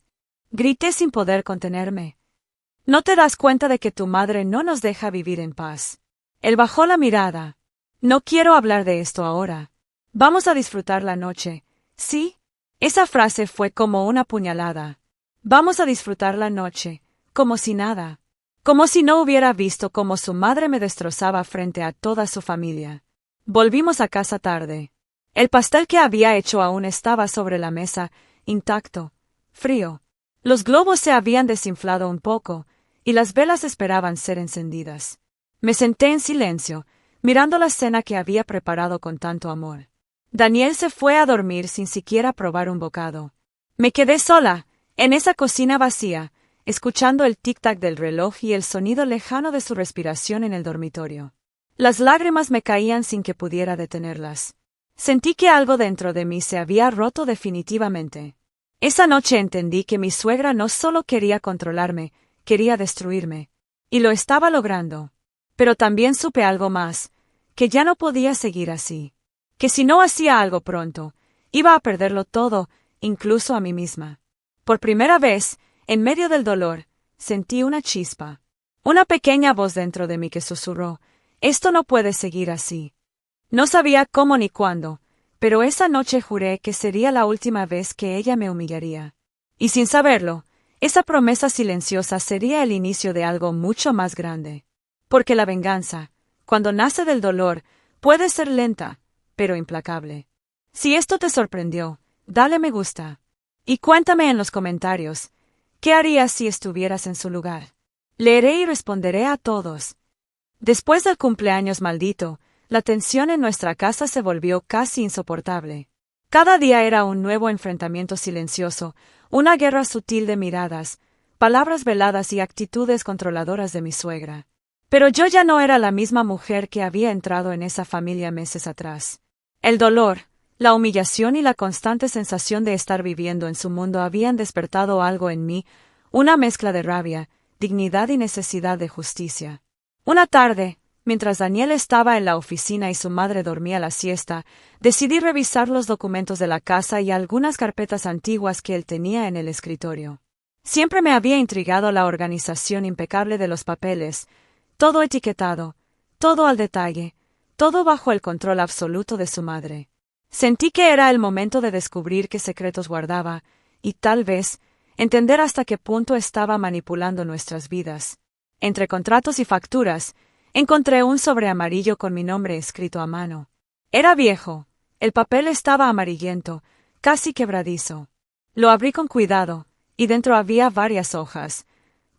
Speaker 1: grité sin poder contenerme. «¿No te das cuenta de que tu madre no nos deja vivir en paz?». Él bajó la mirada. «No quiero hablar de esto ahora. Vamos a disfrutar la noche, ¿sí?». Esa frase fue como una puñalada. Vamos a disfrutar la noche, como si nada. Como si no hubiera visto cómo su madre me destrozaba frente a toda su familia. Volvimos a casa tarde. El pastel que había hecho aún estaba sobre la mesa, intacto, frío. Los globos se habían desinflado un poco, y las velas esperaban ser encendidas. Me senté en silencio, mirando la cena que había preparado con tanto amor. Daniel se fue a dormir sin siquiera probar un bocado. Me quedé sola, en esa cocina vacía, escuchando el tic-tac del reloj y el sonido lejano de su respiración en el dormitorio. Las lágrimas me caían sin que pudiera detenerlas. Sentí que algo dentro de mí se había roto definitivamente. Esa noche entendí que mi suegra no solo quería controlarme, quería destruirme. Y lo estaba logrando. Pero también supe algo más, que ya no podía seguir así. Que si no hacía algo pronto, iba a perderlo todo, incluso a mí misma. Por primera vez, en medio del dolor, sentí una chispa. Una pequeña voz dentro de mí que susurró: «Esto no puede seguir así». No sabía cómo ni cuándo, pero esa noche juré que sería la última vez que ella me humillaría. Y sin saberlo, esa promesa silenciosa sería el inicio de algo mucho más grande. Porque la venganza, cuando nace del dolor, puede ser lenta, pero implacable. Si esto te sorprendió, dale me gusta. Y cuéntame en los comentarios, ¿qué harías si estuvieras en su lugar? Leeré y responderé a todos. Después del cumpleaños maldito, la tensión en nuestra casa se volvió casi insoportable. Cada día era un nuevo enfrentamiento silencioso, una guerra sutil de miradas, palabras veladas y actitudes controladoras de mi suegra. Pero yo ya no era la misma mujer que había entrado en esa familia meses atrás. El dolor, la humillación y la constante sensación de estar viviendo en su mundo habían despertado algo en mí, una mezcla de rabia, dignidad y necesidad de justicia. Una tarde, mientras Daniel estaba en la oficina y su madre dormía la siesta, decidí revisar los documentos de la casa y algunas carpetas antiguas que él tenía en el escritorio. Siempre me había intrigado la organización impecable de los papeles, todo etiquetado, todo al detalle, todo bajo el control absoluto de su madre. Sentí que era el momento de descubrir qué secretos guardaba, y tal vez, entender hasta qué punto estaba manipulando nuestras vidas. Entre contratos y facturas, encontré un sobre amarillo con mi nombre escrito a mano. Era viejo, el papel estaba amarillento, casi quebradizo. Lo abrí con cuidado, y dentro había varias hojas,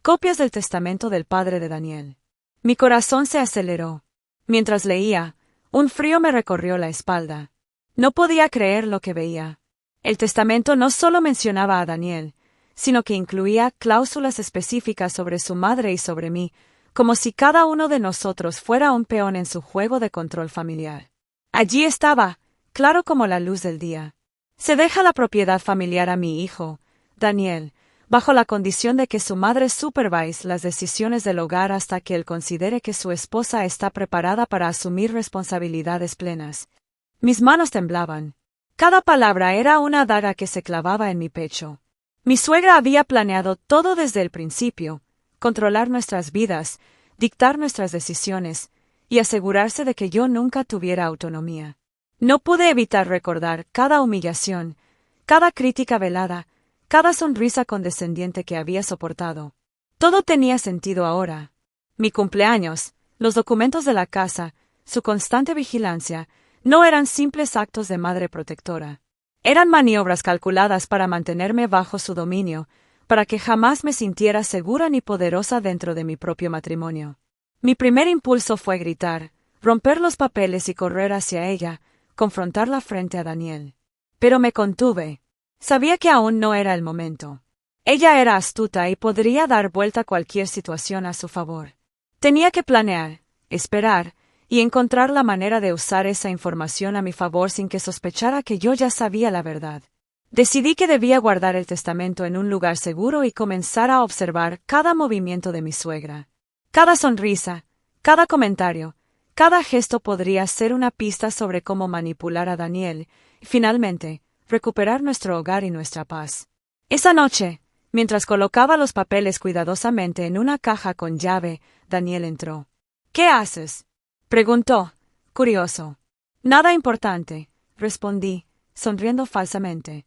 Speaker 1: copias del testamento del padre de Daniel. Mi corazón se aceleró. Mientras leía, un frío me recorrió la espalda. No podía creer lo que veía. El testamento no solo mencionaba a Daniel, sino que incluía cláusulas específicas sobre su madre y sobre mí, como si cada uno de nosotros fuera un peón en su juego de control familiar. Allí estaba, claro como la luz del día. Se deja la propiedad familiar a mi hijo, Daniel, bajo la condición de que su madre supervise las decisiones del hogar hasta que él considere que su esposa está preparada para asumir responsabilidades plenas. Mis manos temblaban. Cada palabra era una daga que se clavaba en mi pecho. Mi suegra había planeado todo desde el principio, controlar nuestras vidas, dictar nuestras decisiones, y asegurarse de que yo nunca tuviera autonomía. No pude evitar recordar cada humillación, cada crítica velada, cada sonrisa condescendiente que había soportado. Todo tenía sentido ahora. Mi cumpleaños, los documentos de la casa, su constante vigilancia, no eran simples actos de madre protectora. Eran maniobras calculadas para mantenerme bajo su dominio, para que jamás me sintiera segura ni poderosa dentro de mi propio matrimonio. Mi primer impulso fue gritar, romper los papeles y correr hacia ella, confrontarla frente a Daniel. Pero me contuve. Sabía que aún no era el momento. Ella era astuta y podría dar vuelta cualquier situación a su favor. Tenía que planear, esperar, y encontrar la manera de usar esa información a mi favor sin que sospechara que yo ya sabía la verdad. Decidí que debía guardar el testamento en un lugar seguro y comenzar a observar cada movimiento de mi suegra. Cada sonrisa, cada comentario, cada gesto podría ser una pista sobre cómo manipular a Daniel, y finalmente, recuperar nuestro hogar y nuestra paz. Esa noche, mientras colocaba los papeles cuidadosamente en una caja con llave, Daniel entró. «¿Qué haces?», preguntó, curioso. «Nada importante», respondí, sonriendo falsamente.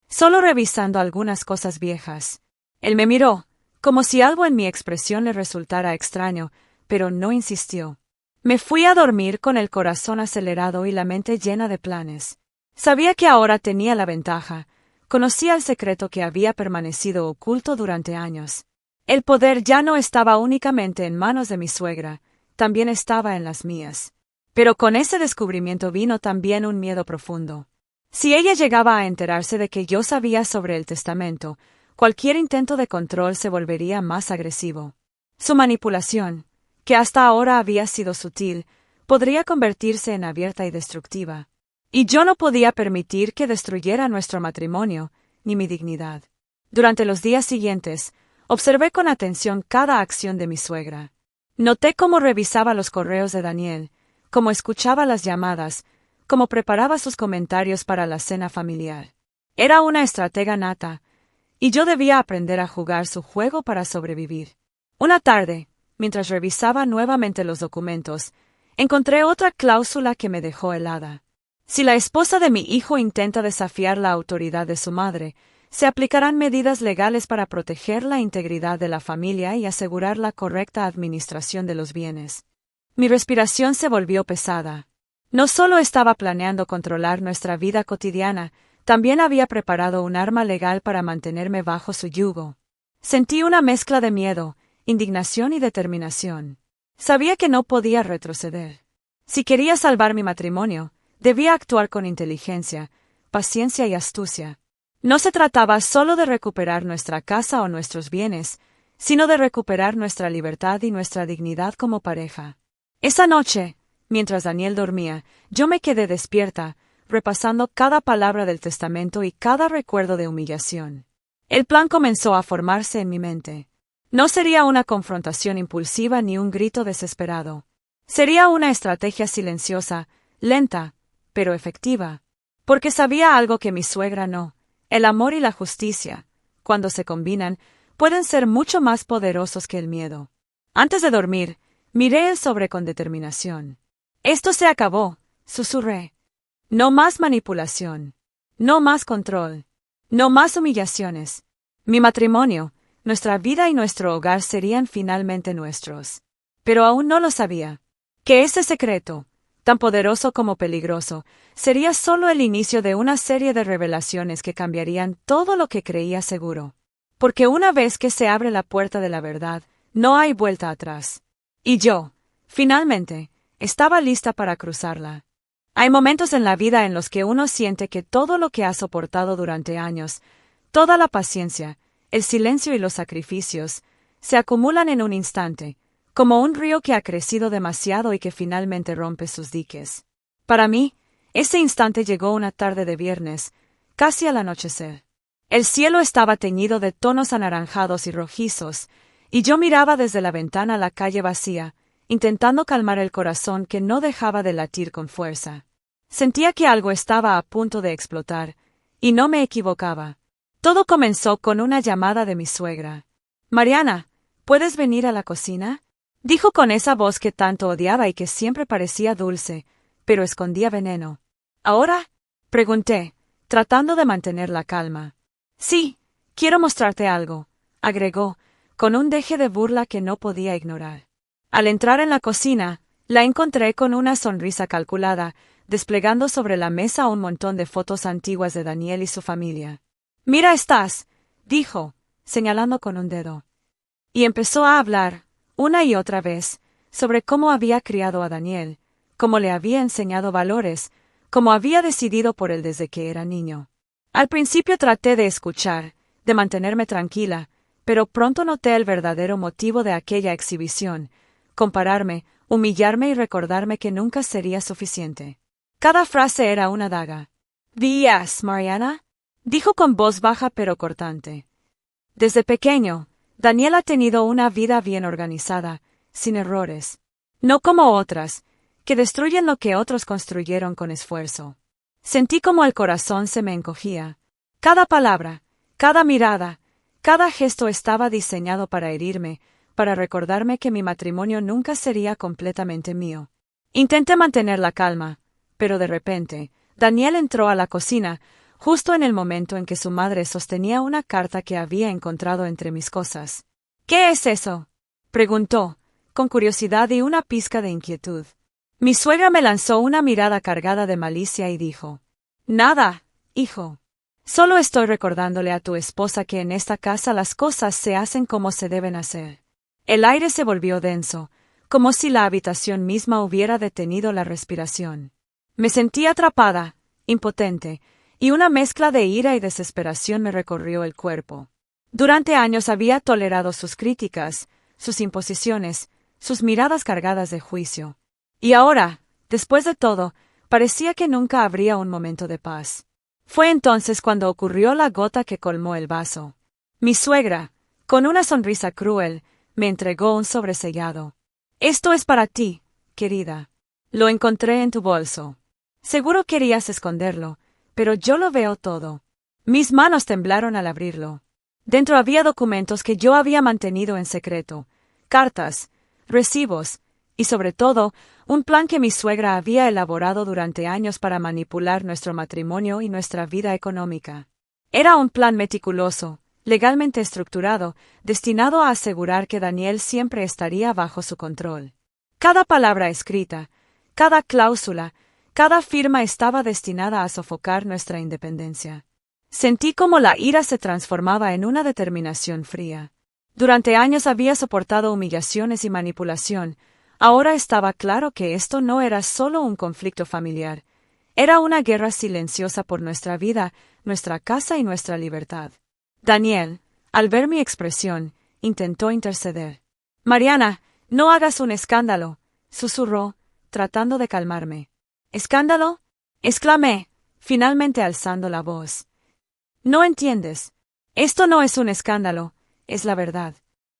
Speaker 1: «Solo revisando algunas cosas viejas». Él me miró, como si algo en mi expresión le resultara extraño, pero no insistió. Me fui a dormir con el corazón acelerado y la mente llena de planes. Sabía que ahora tenía la ventaja. Conocía el secreto que había permanecido oculto durante años. El poder ya no estaba únicamente en manos de mi suegra, también estaba en las mías. Pero con ese descubrimiento vino también un miedo profundo. Si ella llegaba a enterarse de que yo sabía sobre el testamento, cualquier intento de control se volvería más agresivo. Su manipulación, que hasta ahora había sido sutil, podría convertirse en abierta y destructiva. Y yo no podía permitir que destruyera nuestro matrimonio, ni mi dignidad. Durante los días siguientes, observé con atención cada acción de mi suegra. Noté cómo revisaba los correos de Daniel, cómo escuchaba las llamadas, cómo preparaba sus comentarios para la cena familiar. Era una estratega nata, y yo debía aprender a jugar su juego para sobrevivir. Una tarde, mientras revisaba nuevamente los documentos, encontré otra cláusula que me dejó helada. Si la esposa de mi hijo intenta desafiar la autoridad de su madre, se aplicarán medidas legales para proteger la integridad de la familia y asegurar la correcta administración de los bienes. Mi respiración se volvió pesada. No solo estaba planeando controlar nuestra vida cotidiana, también había preparado un arma legal para mantenerme bajo su yugo. Sentí una mezcla de miedo, indignación y determinación. Sabía que no podía retroceder. Si quería salvar mi matrimonio, debía actuar con inteligencia, paciencia y astucia. No se trataba solo de recuperar nuestra casa o nuestros bienes, sino de recuperar nuestra libertad y nuestra dignidad como pareja. Esa noche, mientras Daniel dormía, yo me quedé despierta, repasando cada palabra del testamento y cada recuerdo de humillación. El plan comenzó a formarse en mi mente. No sería una confrontación impulsiva ni un grito desesperado. Sería una estrategia silenciosa, lenta, pero efectiva. Porque sabía algo que mi suegra no: el amor y la justicia, cuando se combinan, pueden ser mucho más poderosos que el miedo. Antes de dormir, miré el sobre con determinación. Esto se acabó, susurré. No más manipulación. No más control. No más humillaciones. Mi matrimonio, nuestra vida y nuestro hogar serían finalmente nuestros. Pero aún no lo sabía. Que ese secreto, tan poderoso como peligroso, sería solo el inicio de una serie de revelaciones que cambiarían todo lo que creía seguro. Porque una vez que se abre la puerta de la verdad, no hay vuelta atrás. Y yo, finalmente, estaba lista para cruzarla. Hay momentos en la vida en los que uno siente que todo lo que ha soportado durante años, toda la paciencia, el silencio y los sacrificios, se acumulan en un instante, como un río que ha crecido demasiado y que finalmente rompe sus diques. Para mí, ese instante llegó una tarde de viernes, casi al anochecer. El cielo estaba teñido de tonos anaranjados y rojizos, y yo miraba desde la ventana la calle vacía, intentando calmar el corazón que no dejaba de latir con fuerza. Sentía que algo estaba a punto de explotar, y no me equivocaba. Todo comenzó con una llamada de mi suegra. «Mariana, ¿puedes venir a la cocina?», dijo con esa voz que tanto odiaba y que siempre parecía dulce, pero escondía veneno. «¿Ahora?», pregunté, tratando de mantener la calma. «Sí, quiero mostrarte algo», agregó, con un deje de burla que no podía ignorar. Al entrar en la cocina, la encontré con una sonrisa calculada, desplegando sobre la mesa un montón de fotos antiguas de Daniel y su familia. «Mira estas», dijo, señalando con un dedo. Y empezó a hablar, una y otra vez, sobre cómo había criado a Daniel, cómo le había enseñado valores, cómo había decidido por él desde que era niño. Al principio traté de escuchar, de mantenerme tranquila, pero pronto noté el verdadero motivo de aquella exhibición: compararme, humillarme y recordarme que nunca sería suficiente. Cada frase era una daga. «¿Vías, Mariana?», dijo con voz baja pero cortante. Desde pequeño, Daniel ha tenido una vida bien organizada, sin errores. No como otras, que destruyen lo que otros construyeron con esfuerzo. Sentí como el corazón se me encogía. Cada palabra, cada mirada, cada gesto estaba diseñado para herirme, para recordarme que mi matrimonio nunca sería completamente mío. Intenté mantener la calma, pero de repente, Daniel entró a la cocina, justo en el momento en que su madre sostenía una carta que había encontrado entre mis cosas. «¿Qué es eso?», preguntó, con curiosidad y una pizca de inquietud. Mi suegra me lanzó una mirada cargada de malicia y dijo: «Nada, hijo. Solo estoy recordándole a tu esposa que en esta casa las cosas se hacen como se deben hacer». El aire se volvió denso, como si la habitación misma hubiera detenido la respiración. Me sentí atrapada, impotente, y una mezcla de ira y desesperación me recorrió el cuerpo. Durante años había tolerado sus críticas, sus imposiciones, sus miradas cargadas de juicio. Y ahora, después de todo, parecía que nunca habría un momento de paz. Fue entonces cuando ocurrió la gota que colmó el vaso. Mi suegra, con una sonrisa cruel, me entregó un sobresellado. «Esto es para ti, querida. Lo encontré en tu bolso. Seguro querías esconderlo, pero yo lo veo todo». Mis manos temblaron al abrirlo. Dentro había documentos que yo había mantenido en secreto, cartas, recibos, y sobre todo, un plan que mi suegra había elaborado durante años para manipular nuestro matrimonio y nuestra vida económica. Era un plan meticuloso, legalmente estructurado, destinado a asegurar que Daniel siempre estaría bajo su control. Cada palabra escrita, cada cláusula, cada firma estaba destinada a sofocar nuestra independencia. Sentí como la ira se transformaba en una determinación fría. Durante años había soportado humillaciones y manipulación. Ahora estaba claro que esto no era solo un conflicto familiar. Era una guerra silenciosa por nuestra vida, nuestra casa y nuestra libertad. Daniel, al ver mi expresión, intentó interceder. Mariana, no hagas un escándalo, susurró, tratando de calmarme. ¿Escándalo? Exclamé, finalmente alzando la voz. No entiendes. Esto no es un escándalo, es la verdad.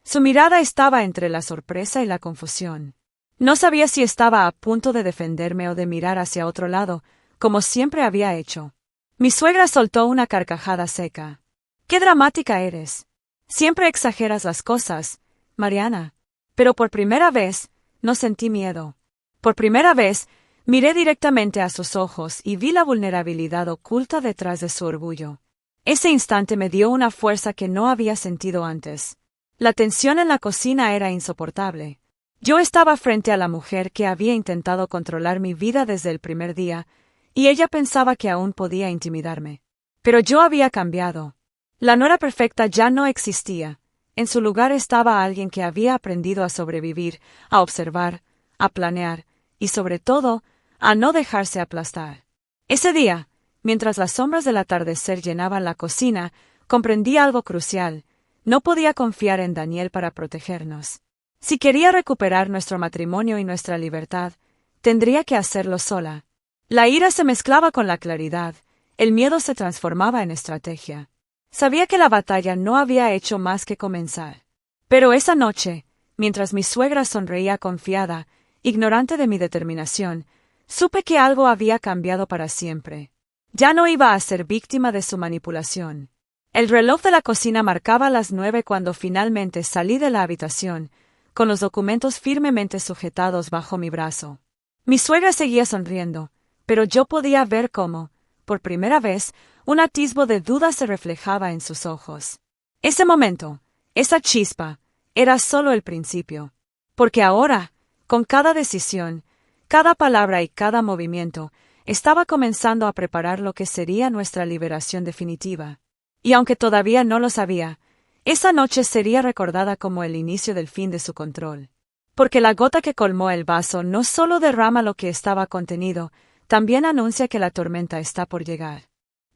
Speaker 1: Su mirada estaba entre la sorpresa y la confusión. No sabía si estaba a punto de defenderme o de mirar hacia otro lado, como siempre había hecho. Mi suegra soltó una carcajada seca. ¡Qué dramática eres! Siempre exageras las cosas, Mariana. Pero por primera vez, no sentí miedo. Por primera vez, miré directamente a sus ojos y vi la vulnerabilidad oculta detrás de su orgullo. Ese instante me dio una fuerza que no había sentido antes. La tensión en la cocina era insoportable. Yo estaba frente a la mujer que había intentado controlar mi vida desde el primer día, y ella pensaba que aún podía intimidarme. Pero yo había cambiado. La nuera perfecta ya no existía. En su lugar estaba alguien que había aprendido a sobrevivir, a observar, a planear, y sobre todo, a no dejarse aplastar. Ese día, mientras las sombras del atardecer llenaban la cocina, comprendí algo crucial. No podía confiar en Daniel para protegernos. Si quería recuperar nuestro matrimonio y nuestra libertad, tendría que hacerlo sola. La ira se mezclaba con la claridad, el miedo se transformaba en estrategia. Sabía que la batalla no había hecho más que comenzar. Pero esa noche, mientras mi suegra sonreía confiada, ignorante de mi determinación, supe que algo había cambiado para siempre. Ya no iba a ser víctima de su manipulación. El reloj de la cocina marcaba las 9 cuando finalmente salí de la habitación, con los documentos firmemente sujetados bajo mi brazo. Mi suegra seguía sonriendo, pero yo podía ver cómo, por primera vez, un atisbo de duda se reflejaba en sus ojos. Ese momento, esa chispa, era solo el principio. Porque ahora, con cada decisión, cada palabra y cada movimiento, estaba comenzando a preparar lo que sería nuestra liberación definitiva. Y aunque todavía no lo sabía, esa noche sería recordada como el inicio del fin de su control. Porque la gota que colmó el vaso no solo derrama lo que estaba contenido, también anuncia que la tormenta está por llegar.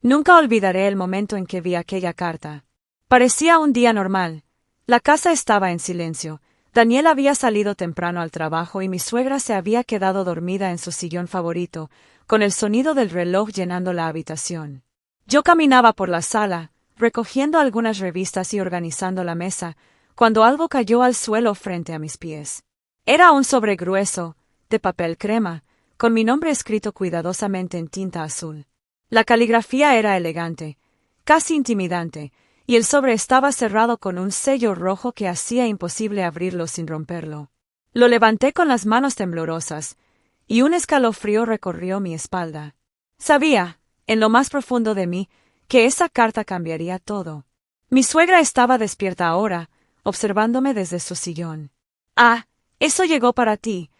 Speaker 1: Nunca olvidaré el momento en que vi aquella carta. Parecía un día normal. La casa estaba en silencio. Daniel había salido temprano al trabajo y mi suegra se había quedado dormida en su sillón favorito, con el sonido del reloj llenando la habitación. Yo caminaba por la sala, recogiendo algunas revistas y organizando la mesa, cuando algo cayó al suelo frente a mis pies. Era un sobre grueso, de papel crema, con mi nombre escrito cuidadosamente en tinta azul. La caligrafía era elegante, casi intimidante, y el sobre estaba cerrado con un sello rojo que hacía imposible abrirlo sin romperlo. Lo levanté con las manos temblorosas, y un escalofrío recorrió mi espalda. Sabía, en lo más profundo de mí, que esa carta cambiaría todo. Mi suegra estaba despierta ahora, observándome desde su sillón. «Ah, eso llegó para ti»,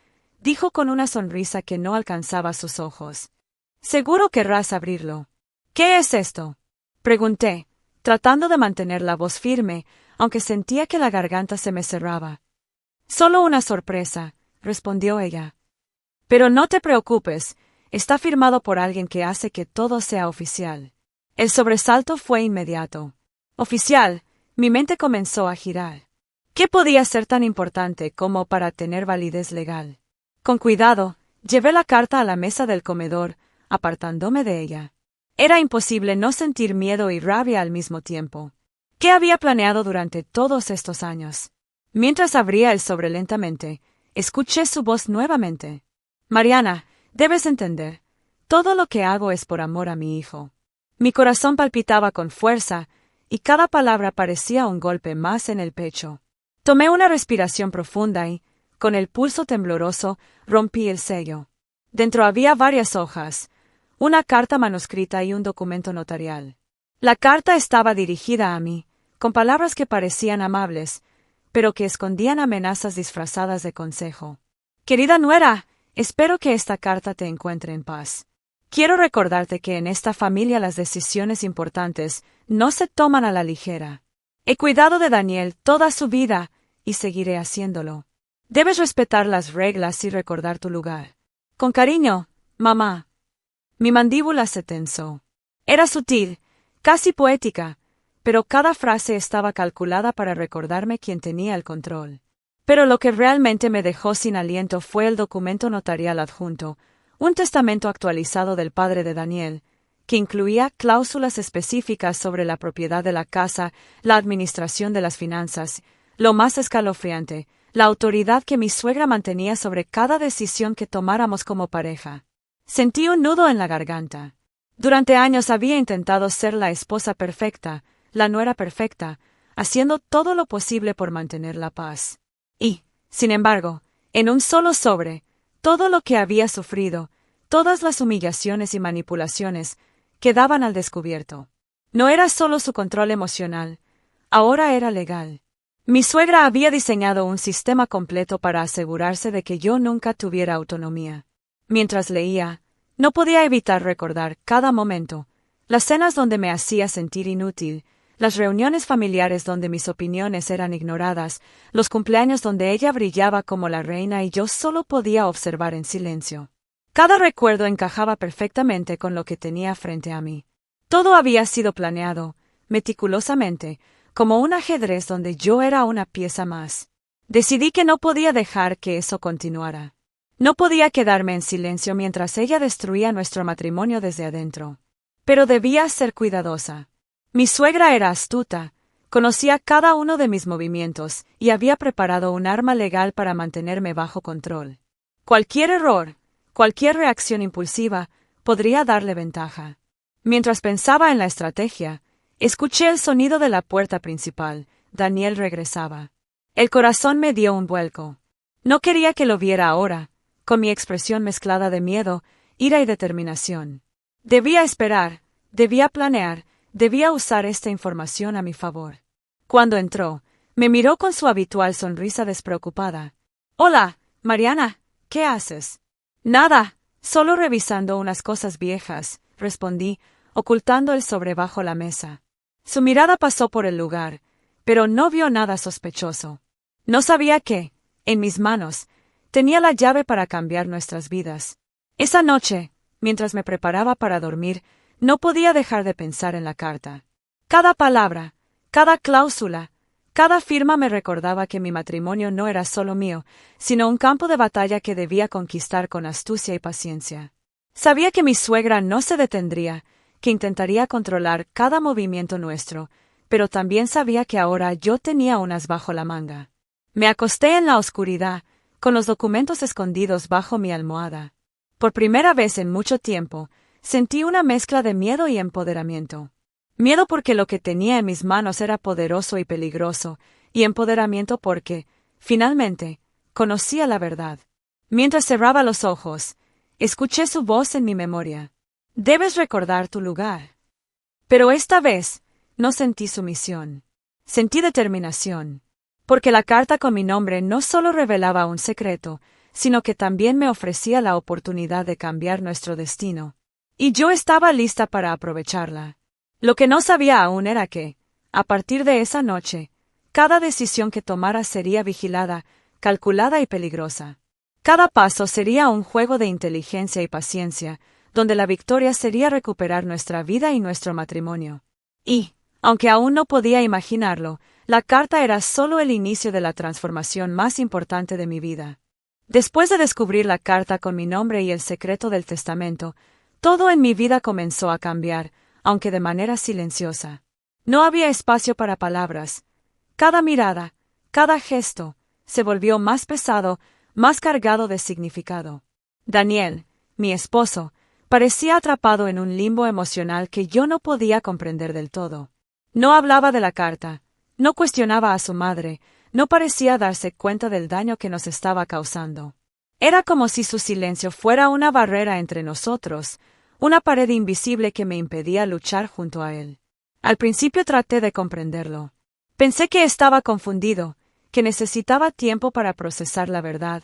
Speaker 1: dijo con una sonrisa que no alcanzaba sus ojos. «Seguro querrás abrirlo». «¿Qué es esto?», pregunté, tratando de mantener la voz firme, aunque sentía que la garganta se me cerraba. «Solo una sorpresa», respondió ella. «Pero no te preocupes, está firmado por alguien que hace que todo sea oficial». El sobresalto fue inmediato. «Oficial», mi mente comenzó a girar. ¿Qué podía ser tan importante como para tener validez legal? Con cuidado, llevé la carta a la mesa del comedor, apartándome de ella. Era imposible no sentir miedo y rabia al mismo tiempo. ¿Qué había planeado durante todos estos años? Mientras abría el sobre lentamente, escuché su voz nuevamente. «Mariana, debes entender. Todo lo que hago es por amor a mi hijo». Mi corazón palpitaba con fuerza, y cada palabra parecía un golpe más en el pecho. Tomé una respiración profunda y, con el pulso tembloroso, rompí el sello. Dentro había varias hojas, una carta manuscrita y un documento notarial. La carta estaba dirigida a mí, con palabras que parecían amables, pero que escondían amenazas disfrazadas de consejo. «Querida nuera, espero que esta carta te encuentre en paz. Quiero recordarte que en esta familia las decisiones importantes no se toman a la ligera. He cuidado de Daniel toda su vida y seguiré haciéndolo. Debes respetar las reglas y recordar tu lugar. Con cariño, mamá». Mi mandíbula se tensó. Era sutil, casi poética, pero cada frase estaba calculada para recordarme quién tenía el control. Pero lo que realmente me dejó sin aliento fue el documento notarial adjunto, un testamento actualizado del padre de Daniel, que incluía cláusulas específicas sobre la propiedad de la casa, la administración de las finanzas, lo más escalofriante, la autoridad que mi suegra mantenía sobre cada decisión que tomáramos como pareja. Sentí un nudo en la garganta. Durante años había intentado ser la esposa perfecta, la nuera perfecta, haciendo todo lo posible por mantener la paz. Y, sin embargo, en un solo sobre, todo lo que había sufrido, todas las humillaciones y manipulaciones, quedaban al descubierto. No era solo su control emocional, ahora era legal. Mi suegra había diseñado un sistema completo para asegurarse de que yo nunca tuviera autonomía. Mientras leía, no podía evitar recordar cada momento, las cenas donde me hacía sentir inútil, las reuniones familiares donde mis opiniones eran ignoradas, los cumpleaños donde ella brillaba como la reina y yo solo podía observar en silencio. Cada recuerdo encajaba perfectamente con lo que tenía frente a mí. Todo había sido planeado, meticulosamente, como un ajedrez donde yo era una pieza más. Decidí que no podía dejar que eso continuara. No podía quedarme en silencio mientras ella destruía nuestro matrimonio desde adentro. Pero debía ser cuidadosa. Mi suegra era astuta, conocía cada uno de mis movimientos y había preparado un arma legal para mantenerme bajo control. Cualquier error, cualquier reacción impulsiva, podría darle ventaja. Mientras pensaba en la estrategia, escuché el sonido de la puerta principal. Daniel regresaba. El corazón me dio un vuelco. No quería que lo viera ahora, con mi expresión mezclada de miedo, ira y determinación. Debía esperar, debía planear, debía usar esta información a mi favor. Cuando entró, me miró con su habitual sonrisa despreocupada. «Hola, Mariana, ¿qué haces?» «Nada, solo revisando unas cosas viejas», respondí, ocultando el sobre bajo la mesa. Su mirada pasó por el lugar, pero no vio nada sospechoso. No sabía que, en mis manos, tenía la llave para cambiar nuestras vidas. Esa noche, mientras me preparaba para dormir, no podía dejar de pensar en la carta. Cada palabra, cada cláusula, cada firma me recordaba que mi matrimonio no era solo mío, sino un campo de batalla que debía conquistar con astucia y paciencia. Sabía que mi suegra no se detendría, que intentaría controlar cada movimiento nuestro, pero también sabía que ahora yo tenía un as bajo la manga. Me acosté en la oscuridad, con los documentos escondidos bajo mi almohada. Por primera vez en mucho tiempo, sentí una mezcla de miedo y empoderamiento. Miedo porque lo que tenía en mis manos era poderoso y peligroso, y empoderamiento porque, finalmente, conocía la verdad. Mientras cerraba los ojos, escuché su voz en mi memoria. «Debes recordar tu lugar». Pero esta vez, no sentí sumisión. Sentí determinación. Porque la carta con mi nombre no solo revelaba un secreto, sino que también me ofrecía la oportunidad de cambiar nuestro destino. Y yo estaba lista para aprovecharla. Lo que no sabía aún era que, a partir de esa noche, cada decisión que tomara sería vigilada, calculada y peligrosa. Cada paso sería un juego de inteligencia y paciencia, donde la victoria sería recuperar nuestra vida y nuestro matrimonio. Y, aunque aún no podía imaginarlo, la carta era solo el inicio de la transformación más importante de mi vida. Después de descubrir la carta con mi nombre y el secreto del testamento, todo en mi vida comenzó a cambiar, aunque de manera silenciosa. No había espacio para palabras. Cada mirada, cada gesto, se volvió más pesado, más cargado de significado. Daniel, mi esposo, parecía atrapado en un limbo emocional que yo no podía comprender del todo. No hablaba de la carta, no cuestionaba a su madre, no parecía darse cuenta del daño que nos estaba causando. Era como si su silencio fuera una barrera entre nosotros, una pared invisible que me impedía luchar junto a él. Al principio traté de comprenderlo. Pensé que estaba confundido, que necesitaba tiempo para procesar la verdad,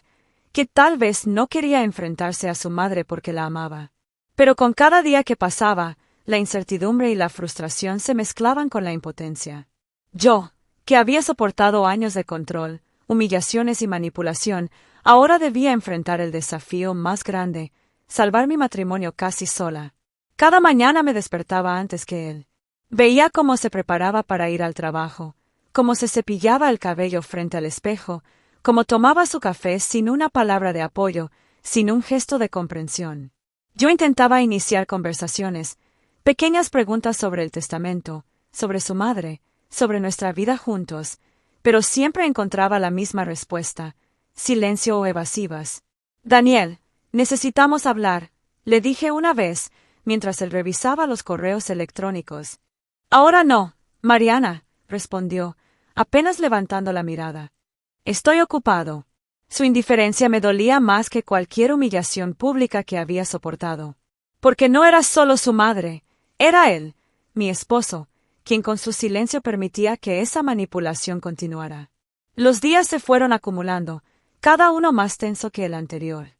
Speaker 1: que tal vez no quería enfrentarse a su madre porque la amaba. Pero con cada día que pasaba, la incertidumbre y la frustración se mezclaban con la impotencia. Yo, que había soportado años de control, humillaciones y manipulación, ahora debía enfrentar el desafío más grande, salvar mi matrimonio casi sola. Cada mañana me despertaba antes que él. Veía cómo se preparaba para ir al trabajo, cómo se cepillaba el cabello frente al espejo, cómo tomaba su café sin una palabra de apoyo, sin un gesto de comprensión. Yo intentaba iniciar conversaciones, pequeñas preguntas sobre el testamento, sobre su madre, sobre nuestra vida juntos, pero siempre encontraba la misma respuesta: silencio o evasivas. Daniel, necesitamos hablar, le dije una vez, mientras él revisaba los correos electrónicos. Ahora no, Mariana, respondió, apenas levantando la mirada. Estoy ocupado. Su indiferencia me dolía más que cualquier humillación pública que había soportado. Porque no era solo su madre, era él, mi esposo, quien con su silencio permitía que esa manipulación continuara. Los días se fueron acumulando, cada uno más tenso que el anterior.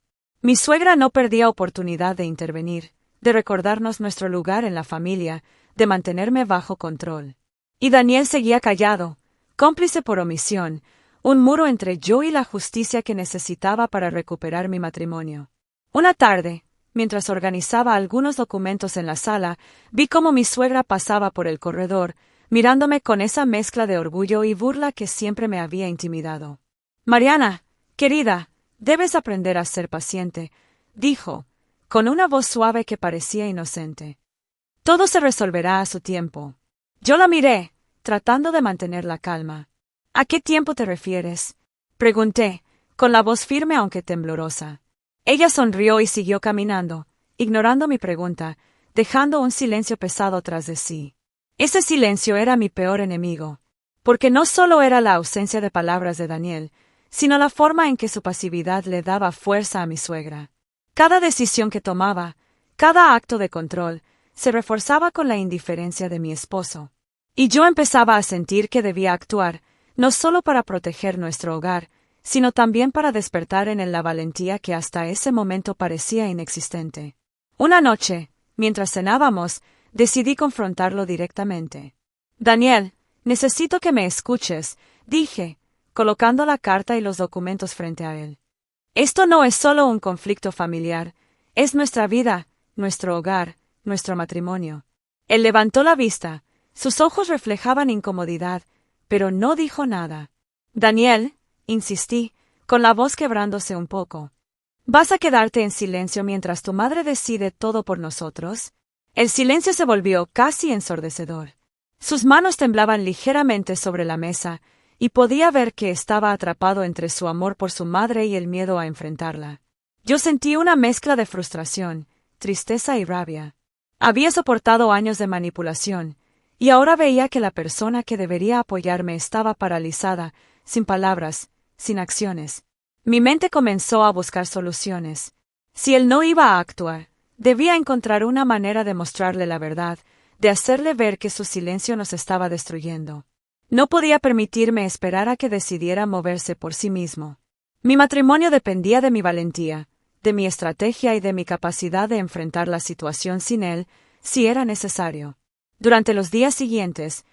Speaker 1: Mi suegra no perdía oportunidad de intervenir, de recordarnos nuestro lugar en la familia, de mantenerme bajo control. Y Daniel seguía callado, cómplice por omisión, un muro entre yo y la justicia que necesitaba para recuperar mi matrimonio. Una tarde, mientras organizaba algunos documentos en la sala, vi cómo mi suegra pasaba por el corredor, mirándome con esa mezcla de orgullo y burla que siempre me había intimidado. Mariana, querida, debes aprender a ser paciente, dijo, con una voz suave que parecía inocente. Todo se resolverá a su tiempo. Yo la miré, tratando de mantener la calma. ¿A qué tiempo te refieres?, pregunté, con la voz firme aunque temblorosa. Ella sonrió y siguió caminando, ignorando mi pregunta, dejando un silencio pesado tras de sí. Ese silencio era mi peor enemigo, porque no solo era la ausencia de palabras de Daniel, sino la forma en que su pasividad le daba fuerza a mi suegra. Cada decisión que tomaba, cada acto de control, se reforzaba con la indiferencia de mi esposo. Y yo empezaba a sentir que debía actuar, no solo para proteger nuestro hogar, sino también para despertar en él la valentía que hasta ese momento parecía inexistente. Una noche, mientras cenábamos, decidí confrontarlo directamente. Daniel, necesito que me escuches, dije, colocando la carta y los documentos frente a él. Esto no es solo un conflicto familiar, es nuestra vida, nuestro hogar, nuestro matrimonio. Él levantó la vista, sus ojos reflejaban incomodidad, pero no dijo nada. Daniel, insistí, con la voz quebrándose un poco. ¿Vas a quedarte en silencio mientras tu madre decide todo por nosotros? El silencio se volvió casi ensordecedor. Sus manos temblaban ligeramente sobre la mesa, y podía ver que estaba atrapado entre su amor por su madre y el miedo a enfrentarla. Yo sentí una mezcla de frustración, tristeza y rabia. Había soportado años de manipulación, y ahora veía que la persona que debería apoyarme estaba paralizada, sin palabras, sin acciones. Mi mente comenzó a buscar soluciones. Si él no iba a actuar, debía encontrar una manera de mostrarle la verdad, de hacerle ver que su silencio nos estaba destruyendo. No podía permitirme esperar a que decidiera moverse por sí mismo. Mi matrimonio dependía de mi valentía, de mi estrategia y de mi capacidad de enfrentar la situación sin él, si era necesario. Durante los días siguientes,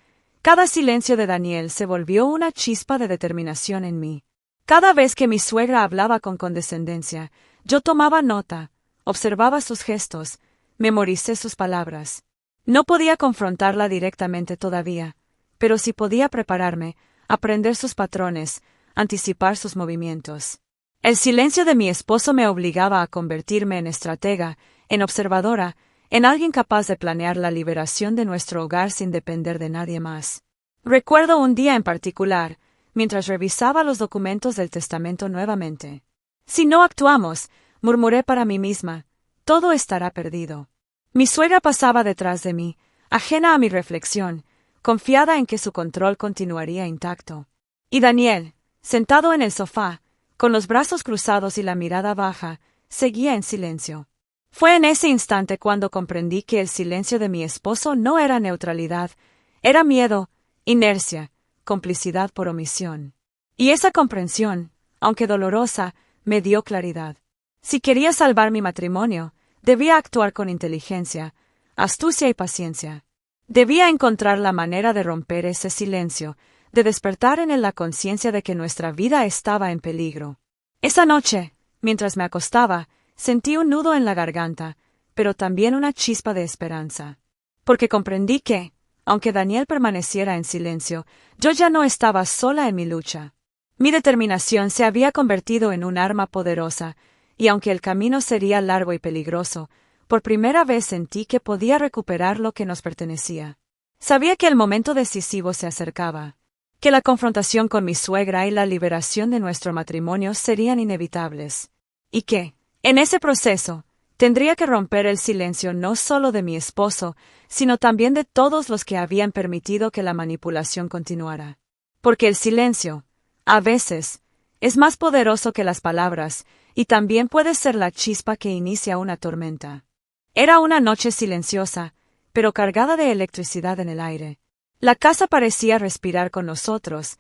Speaker 1: cada silencio de Daniel se volvió una chispa de determinación en mí. Cada vez que mi suegra hablaba con condescendencia, yo tomaba nota, observaba sus gestos, memoricé sus palabras. No podía confrontarla directamente todavía, pero sí podía prepararme, aprender sus patrones, anticipar sus movimientos. El silencio de mi esposo me obligaba a convertirme en estratega, en observadora, en alguien capaz de planear la liberación de nuestro hogar sin depender de nadie más. Recuerdo un día en particular, mientras revisaba los documentos del testamento nuevamente. Si no actuamos, murmuré para mí misma, todo estará perdido. Mi suegra pasaba detrás de mí, ajena a mi reflexión, confiada en que su control continuaría intacto. Y Daniel, sentado en el sofá, con los brazos cruzados y la mirada baja, seguía en silencio. Fue en ese instante cuando comprendí que el silencio de mi esposo no era neutralidad, era miedo, inercia, complicidad por omisión. Y esa comprensión, aunque dolorosa, me dio claridad. Si quería salvar mi matrimonio, debía actuar con inteligencia, astucia y paciencia. Debía encontrar la manera de romper ese silencio, de despertar en él la conciencia de que nuestra vida estaba en peligro. Esa noche, mientras me acostaba, sentí un nudo en la garganta, pero también una chispa de esperanza. Porque comprendí que, aunque Daniel permaneciera en silencio, yo ya no estaba sola en mi lucha. Mi determinación se había convertido en un arma poderosa, y aunque el camino sería largo y peligroso, por primera vez sentí que podía recuperar lo que nos pertenecía. Sabía que el momento decisivo se acercaba, que la confrontación con mi suegra y la liberación de nuestro matrimonio serían inevitables, y que, en ese proceso, tendría que romper el silencio no solo de mi esposo, sino también de todos los que habían permitido que la manipulación continuara. Porque el silencio, a veces, es más poderoso que las palabras, y también puede ser la chispa que inicia una tormenta. Era una noche silenciosa, pero cargada de electricidad en el aire. La casa parecía respirar con nosotros,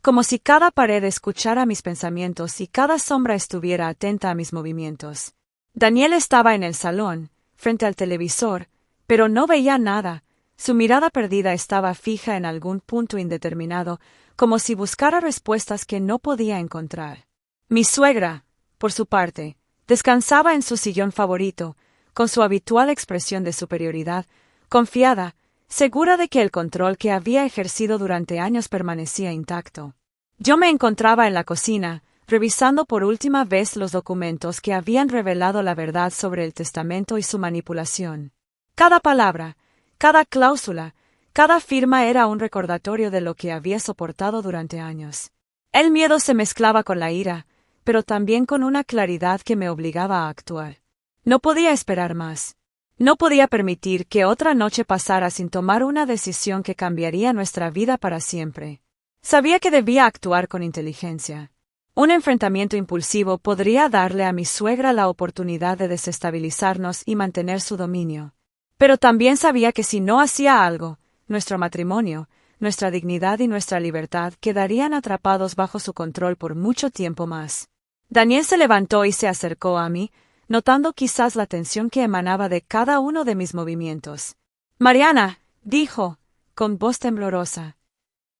Speaker 1: como si cada pared escuchara mis pensamientos y cada sombra estuviera atenta a mis movimientos. Daniel estaba en el salón, frente al televisor, pero no veía nada. Su mirada perdida estaba fija en algún punto indeterminado, como si buscara respuestas que no podía encontrar. Mi suegra, por su parte, descansaba en su sillón favorito, con su habitual expresión de superioridad, confiada, segura de que el control que había ejercido durante años permanecía intacto. Yo me encontraba en la cocina, revisando por última vez los documentos que habían revelado la verdad sobre el testamento y su manipulación. Cada palabra, cada cláusula, cada firma era un recordatorio de lo que había soportado durante años. El miedo se mezclaba con la ira, pero también con una claridad que me obligaba a actuar. No podía esperar más. No podía permitir que otra noche pasara sin tomar una decisión que cambiaría nuestra vida para siempre. Sabía que debía actuar con inteligencia. Un enfrentamiento impulsivo podría darle a mi suegra la oportunidad de desestabilizarnos y mantener su dominio. Pero también sabía que si no hacía algo, nuestro matrimonio, nuestra dignidad y nuestra libertad quedarían atrapados bajo su control por mucho tiempo más. Daniel se levantó y se acercó a mí, notando quizás la tensión que emanaba de cada uno de mis movimientos. «Mariana», dijo, con voz temblorosa.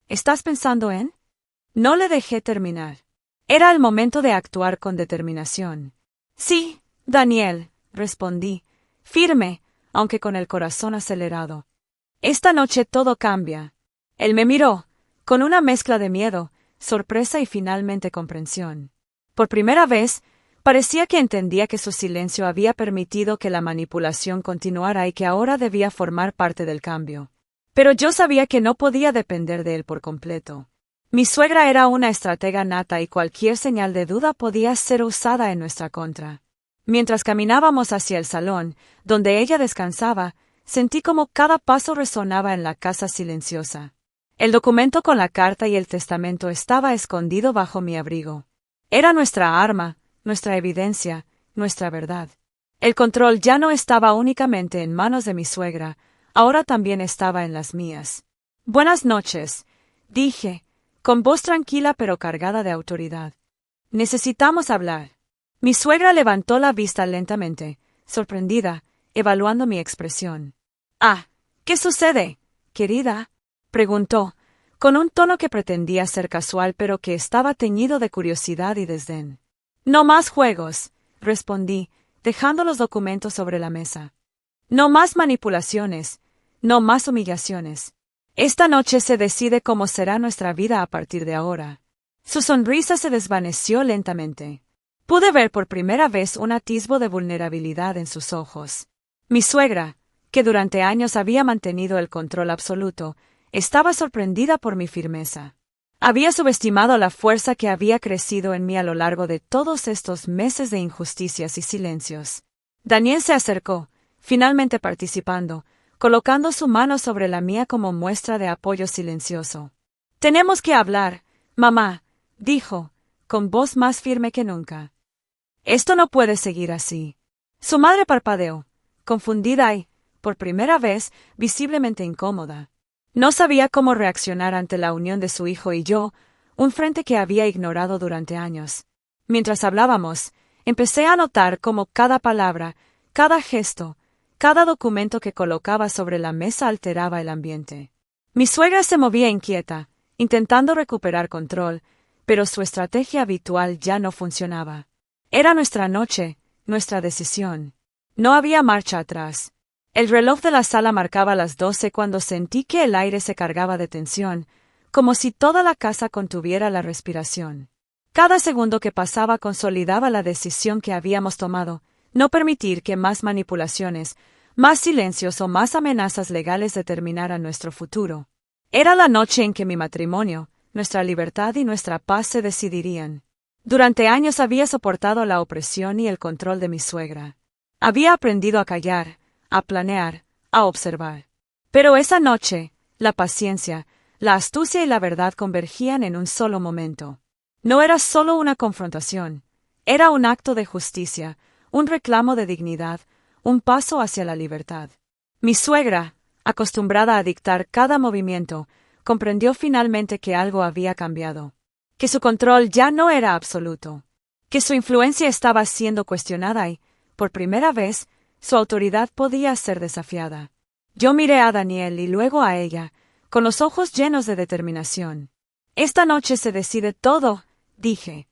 Speaker 1: «¿Estás pensando en?» No le dejé terminar. Era el momento de actuar con determinación. «Sí, Daniel», respondí, firme, aunque con el corazón acelerado. «Esta noche todo cambia». Él me miró, con una mezcla de miedo, sorpresa y finalmente comprensión. Por primera vez, parecía que entendía que su silencio había permitido que la manipulación continuara y que ahora debía formar parte del cambio. Pero yo sabía que no podía depender de él por completo. Mi suegra era una estratega nata y cualquier señal de duda podía ser usada en nuestra contra. Mientras caminábamos hacia el salón, donde ella descansaba, sentí como cada paso resonaba en la casa silenciosa. El documento con la carta y el testamento estaba escondido bajo mi abrigo. Era nuestra arma, nuestra evidencia, nuestra verdad. El control ya no estaba únicamente en manos de mi suegra, ahora también estaba en las mías. «Buenas noches», dije, con voz tranquila pero cargada de autoridad. «Necesitamos hablar». Mi suegra levantó la vista lentamente, sorprendida, evaluando mi expresión. «Ah, ¿qué sucede, querida?», preguntó, con un tono que pretendía ser casual pero que estaba teñido de curiosidad y desdén. «No más juegos», respondí, dejando los documentos sobre la mesa. «No más manipulaciones, no más humillaciones. Esta noche se decide cómo será nuestra vida a partir de ahora». Su sonrisa se desvaneció lentamente. Pude ver por primera vez un atisbo de vulnerabilidad en sus ojos. Mi suegra, que durante años había mantenido el control absoluto, estaba sorprendida por mi firmeza. Había subestimado la fuerza que había crecido en mí a lo largo de todos estos meses de injusticias y silencios. Daniel se acercó, finalmente participando, colocando su mano sobre la mía como muestra de apoyo silencioso. «Tenemos que hablar, mamá», dijo, con voz más firme que nunca. «Esto no puede seguir así». Su madre parpadeó, confundida y, por primera vez, visiblemente incómoda. No sabía cómo reaccionar ante la unión de su hijo y yo, un frente que había ignorado durante años. Mientras hablábamos, empecé a notar cómo cada palabra, cada gesto, cada documento que colocaba sobre la mesa alteraba el ambiente. Mi suegra se movía inquieta, intentando recuperar control, pero su estrategia habitual ya no funcionaba. Era nuestra noche, nuestra decisión. No había marcha atrás. El reloj de la sala marcaba las 12 cuando sentí que el aire se cargaba de tensión, como si toda la casa contuviera la respiración. Cada segundo que pasaba consolidaba la decisión que habíamos tomado: no permitir que más manipulaciones, más silencios o más amenazas legales determinaran nuestro futuro. Era la noche en que mi matrimonio, nuestra libertad y nuestra paz se decidirían. Durante años había soportado la opresión y el control de mi suegra. Había aprendido a callar, a planear, a observar. Pero esa noche, la paciencia, la astucia y la verdad convergían en un solo momento. No era solo una confrontación, era un acto de justicia, un reclamo de dignidad, un paso hacia la libertad. Mi suegra, acostumbrada a dictar cada movimiento, comprendió finalmente que algo había cambiado, que su control ya no era absoluto, que su influencia estaba siendo cuestionada y, por primera vez, su autoridad podía ser desafiada. Yo miré a Daniel y luego a ella, con los ojos llenos de determinación. Esta noche se decide todo, dije.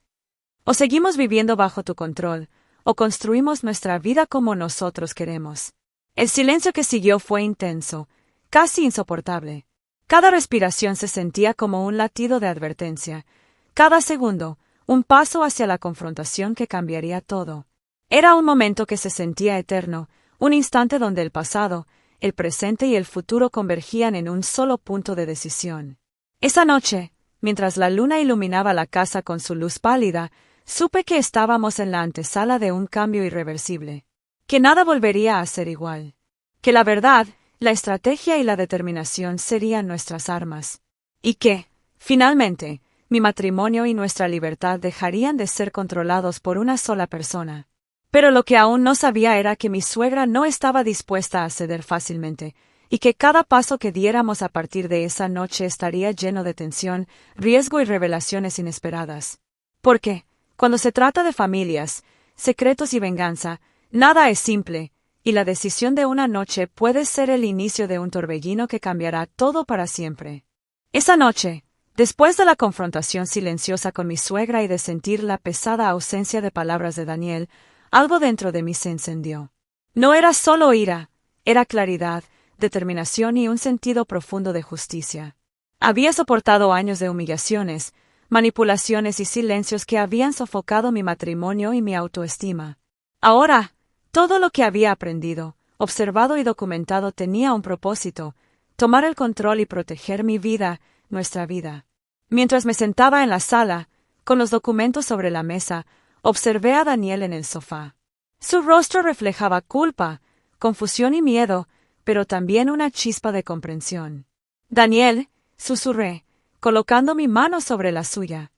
Speaker 1: O seguimos viviendo bajo tu control, o construimos nuestra vida como nosotros queremos. El silencio que siguió fue intenso, casi insoportable. Cada respiración se sentía como un latido de advertencia. Cada segundo, un paso hacia la confrontación que cambiaría todo. Era un momento que se sentía eterno, un instante donde el pasado, el presente y el futuro convergían en un solo punto de decisión. Esa noche, mientras la luna iluminaba la casa con su luz pálida, supe que estábamos en la antesala de un cambio irreversible. Que nada volvería a ser igual. Que la verdad, la estrategia y la determinación serían nuestras armas. Y que, finalmente, mi matrimonio y nuestra libertad dejarían de ser controlados por una sola persona. Pero lo que aún no sabía era que mi suegra no estaba dispuesta a ceder fácilmente, y que cada paso que diéramos a partir de esa noche estaría lleno de tensión, riesgo y revelaciones inesperadas. Porque, cuando se trata de familias, secretos y venganza, nada es simple, y la decisión de una noche puede ser el inicio de un torbellino que cambiará todo para siempre. Esa noche, después de la confrontación silenciosa con mi suegra y de sentir la pesada ausencia de palabras de Daniel, algo dentro de mí se encendió. No era solo ira, era claridad, determinación y un sentido profundo de justicia. Había soportado años de humillaciones, manipulaciones y silencios que habían sofocado mi matrimonio y mi autoestima. Ahora, todo lo que había aprendido, observado y documentado tenía un propósito: tomar el control y proteger mi vida, nuestra vida. Mientras me sentaba en la sala, con los documentos sobre la mesa, observé a Daniel en el sofá. Su rostro reflejaba culpa, confusión y miedo, pero también una chispa de comprensión. Daniel, susurré, colocando mi mano sobre la suya.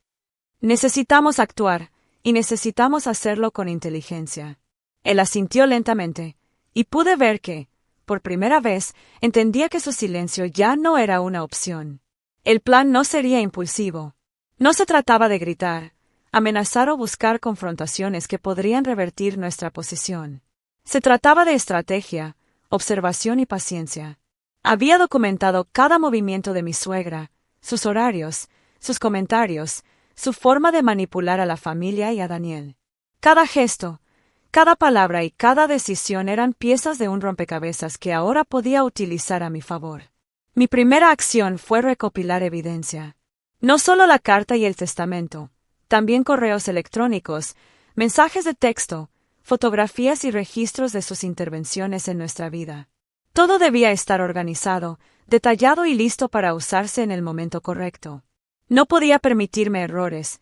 Speaker 1: Necesitamos actuar, y necesitamos hacerlo con inteligencia. Él asintió lentamente, y pude ver que, por primera vez, entendía que su silencio ya no era una opción. El plan no sería impulsivo. No se trataba de gritar, amenazar o buscar confrontaciones que podrían revertir nuestra posición. Se trataba de estrategia, observación y paciencia. Había documentado cada movimiento de mi suegra, sus horarios, sus comentarios, su forma de manipular a la familia y a Daniel. Cada gesto, cada palabra y cada decisión eran piezas de un rompecabezas que ahora podía utilizar a mi favor. Mi primera acción fue recopilar evidencia. No solo la carta y el testamento, también correos electrónicos, mensajes de texto, fotografías y registros de sus intervenciones en nuestra vida. Todo debía estar organizado, detallado y listo para usarse en el momento correcto. No podía permitirme errores.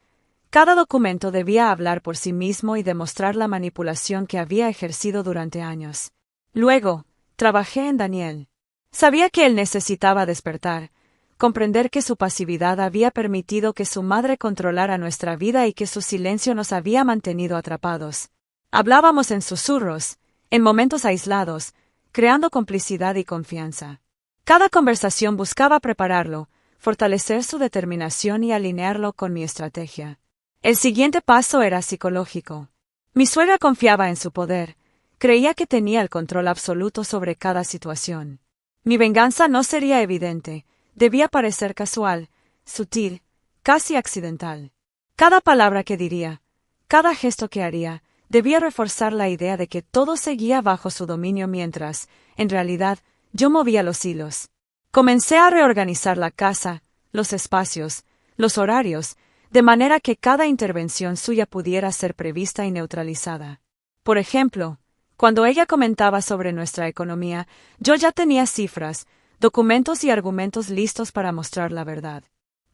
Speaker 1: Cada documento debía hablar por sí mismo y demostrar la manipulación que había ejercido durante años. Luego, trabajé en Daniel. Sabía que él necesitaba despertar, comprender que su pasividad había permitido que su madre controlara nuestra vida y que su silencio nos había mantenido atrapados. Hablábamos en susurros, en momentos aislados, creando complicidad y confianza. Cada conversación buscaba prepararlo, fortalecer su determinación y alinearlo con mi estrategia. El siguiente paso era psicológico. Mi suegra confiaba en su poder, creía que tenía el control absoluto sobre cada situación. Mi venganza no sería evidente, debía parecer casual, sutil, casi accidental. Cada palabra que diría, cada gesto que haría, Debía reforzar la idea de que todo seguía bajo su dominio mientras, en realidad, yo movía los hilos. Comencé a reorganizar la casa, los espacios, los horarios, de manera que cada intervención suya pudiera ser prevista y neutralizada. Por ejemplo, cuando ella comentaba sobre nuestra economía, yo ya tenía cifras, documentos y argumentos listos para mostrar la verdad.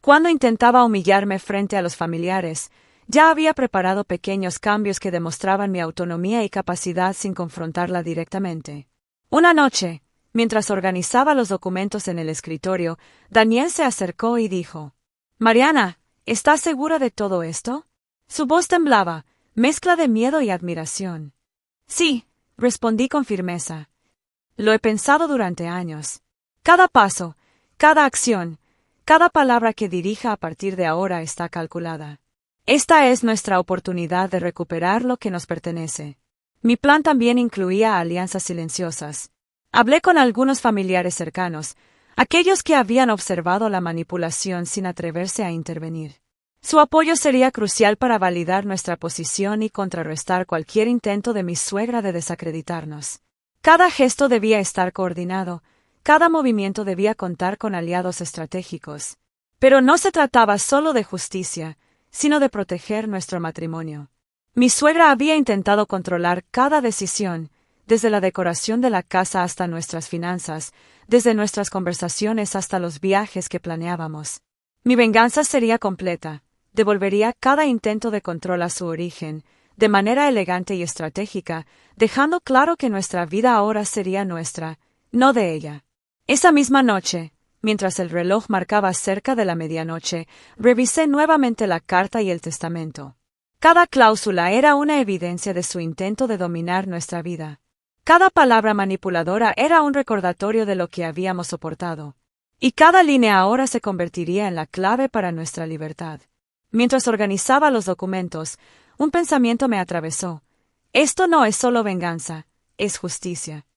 Speaker 1: Cuando intentaba humillarme frente a los familiares, ya había preparado pequeños cambios que demostraban mi autonomía y capacidad sin confrontarla directamente. Una noche, mientras organizaba los documentos en el escritorio, Daniel se acercó y dijo: «Mariana, ¿estás segura de todo esto?» Su voz temblaba, mezcla de miedo y admiración. «Sí», respondí con firmeza. «Lo he pensado durante años. Cada paso, cada acción, cada palabra que dirija a partir de ahora está calculada. Esta es nuestra oportunidad de recuperar lo que nos pertenece». Mi plan también incluía alianzas silenciosas. Hablé con algunos familiares cercanos, aquellos que habían observado la manipulación sin atreverse a intervenir. Su apoyo sería crucial para validar nuestra posición y contrarrestar cualquier intento de mi suegra de desacreditarnos. Cada gesto debía estar coordinado, cada movimiento debía contar con aliados estratégicos. Pero no se trataba solo de justicia, sino de proteger nuestro matrimonio. Mi suegra había intentado controlar cada decisión, desde la decoración de la casa hasta nuestras finanzas, desde nuestras conversaciones hasta los viajes que planeábamos. Mi venganza sería completa, devolvería cada intento de control a su origen, de manera elegante y estratégica, dejando claro que nuestra vida ahora sería nuestra, no de ella. Esa misma noche, mientras el reloj marcaba cerca de la medianoche, revisé nuevamente la carta y el testamento. Cada cláusula era una evidencia de su intento de dominar nuestra vida. Cada palabra manipuladora era un recordatorio de lo que habíamos soportado. Y cada línea ahora se convertiría en la clave para nuestra libertad. Mientras organizaba los documentos, un pensamiento me atravesó. Esto no es solo venganza, es justicia.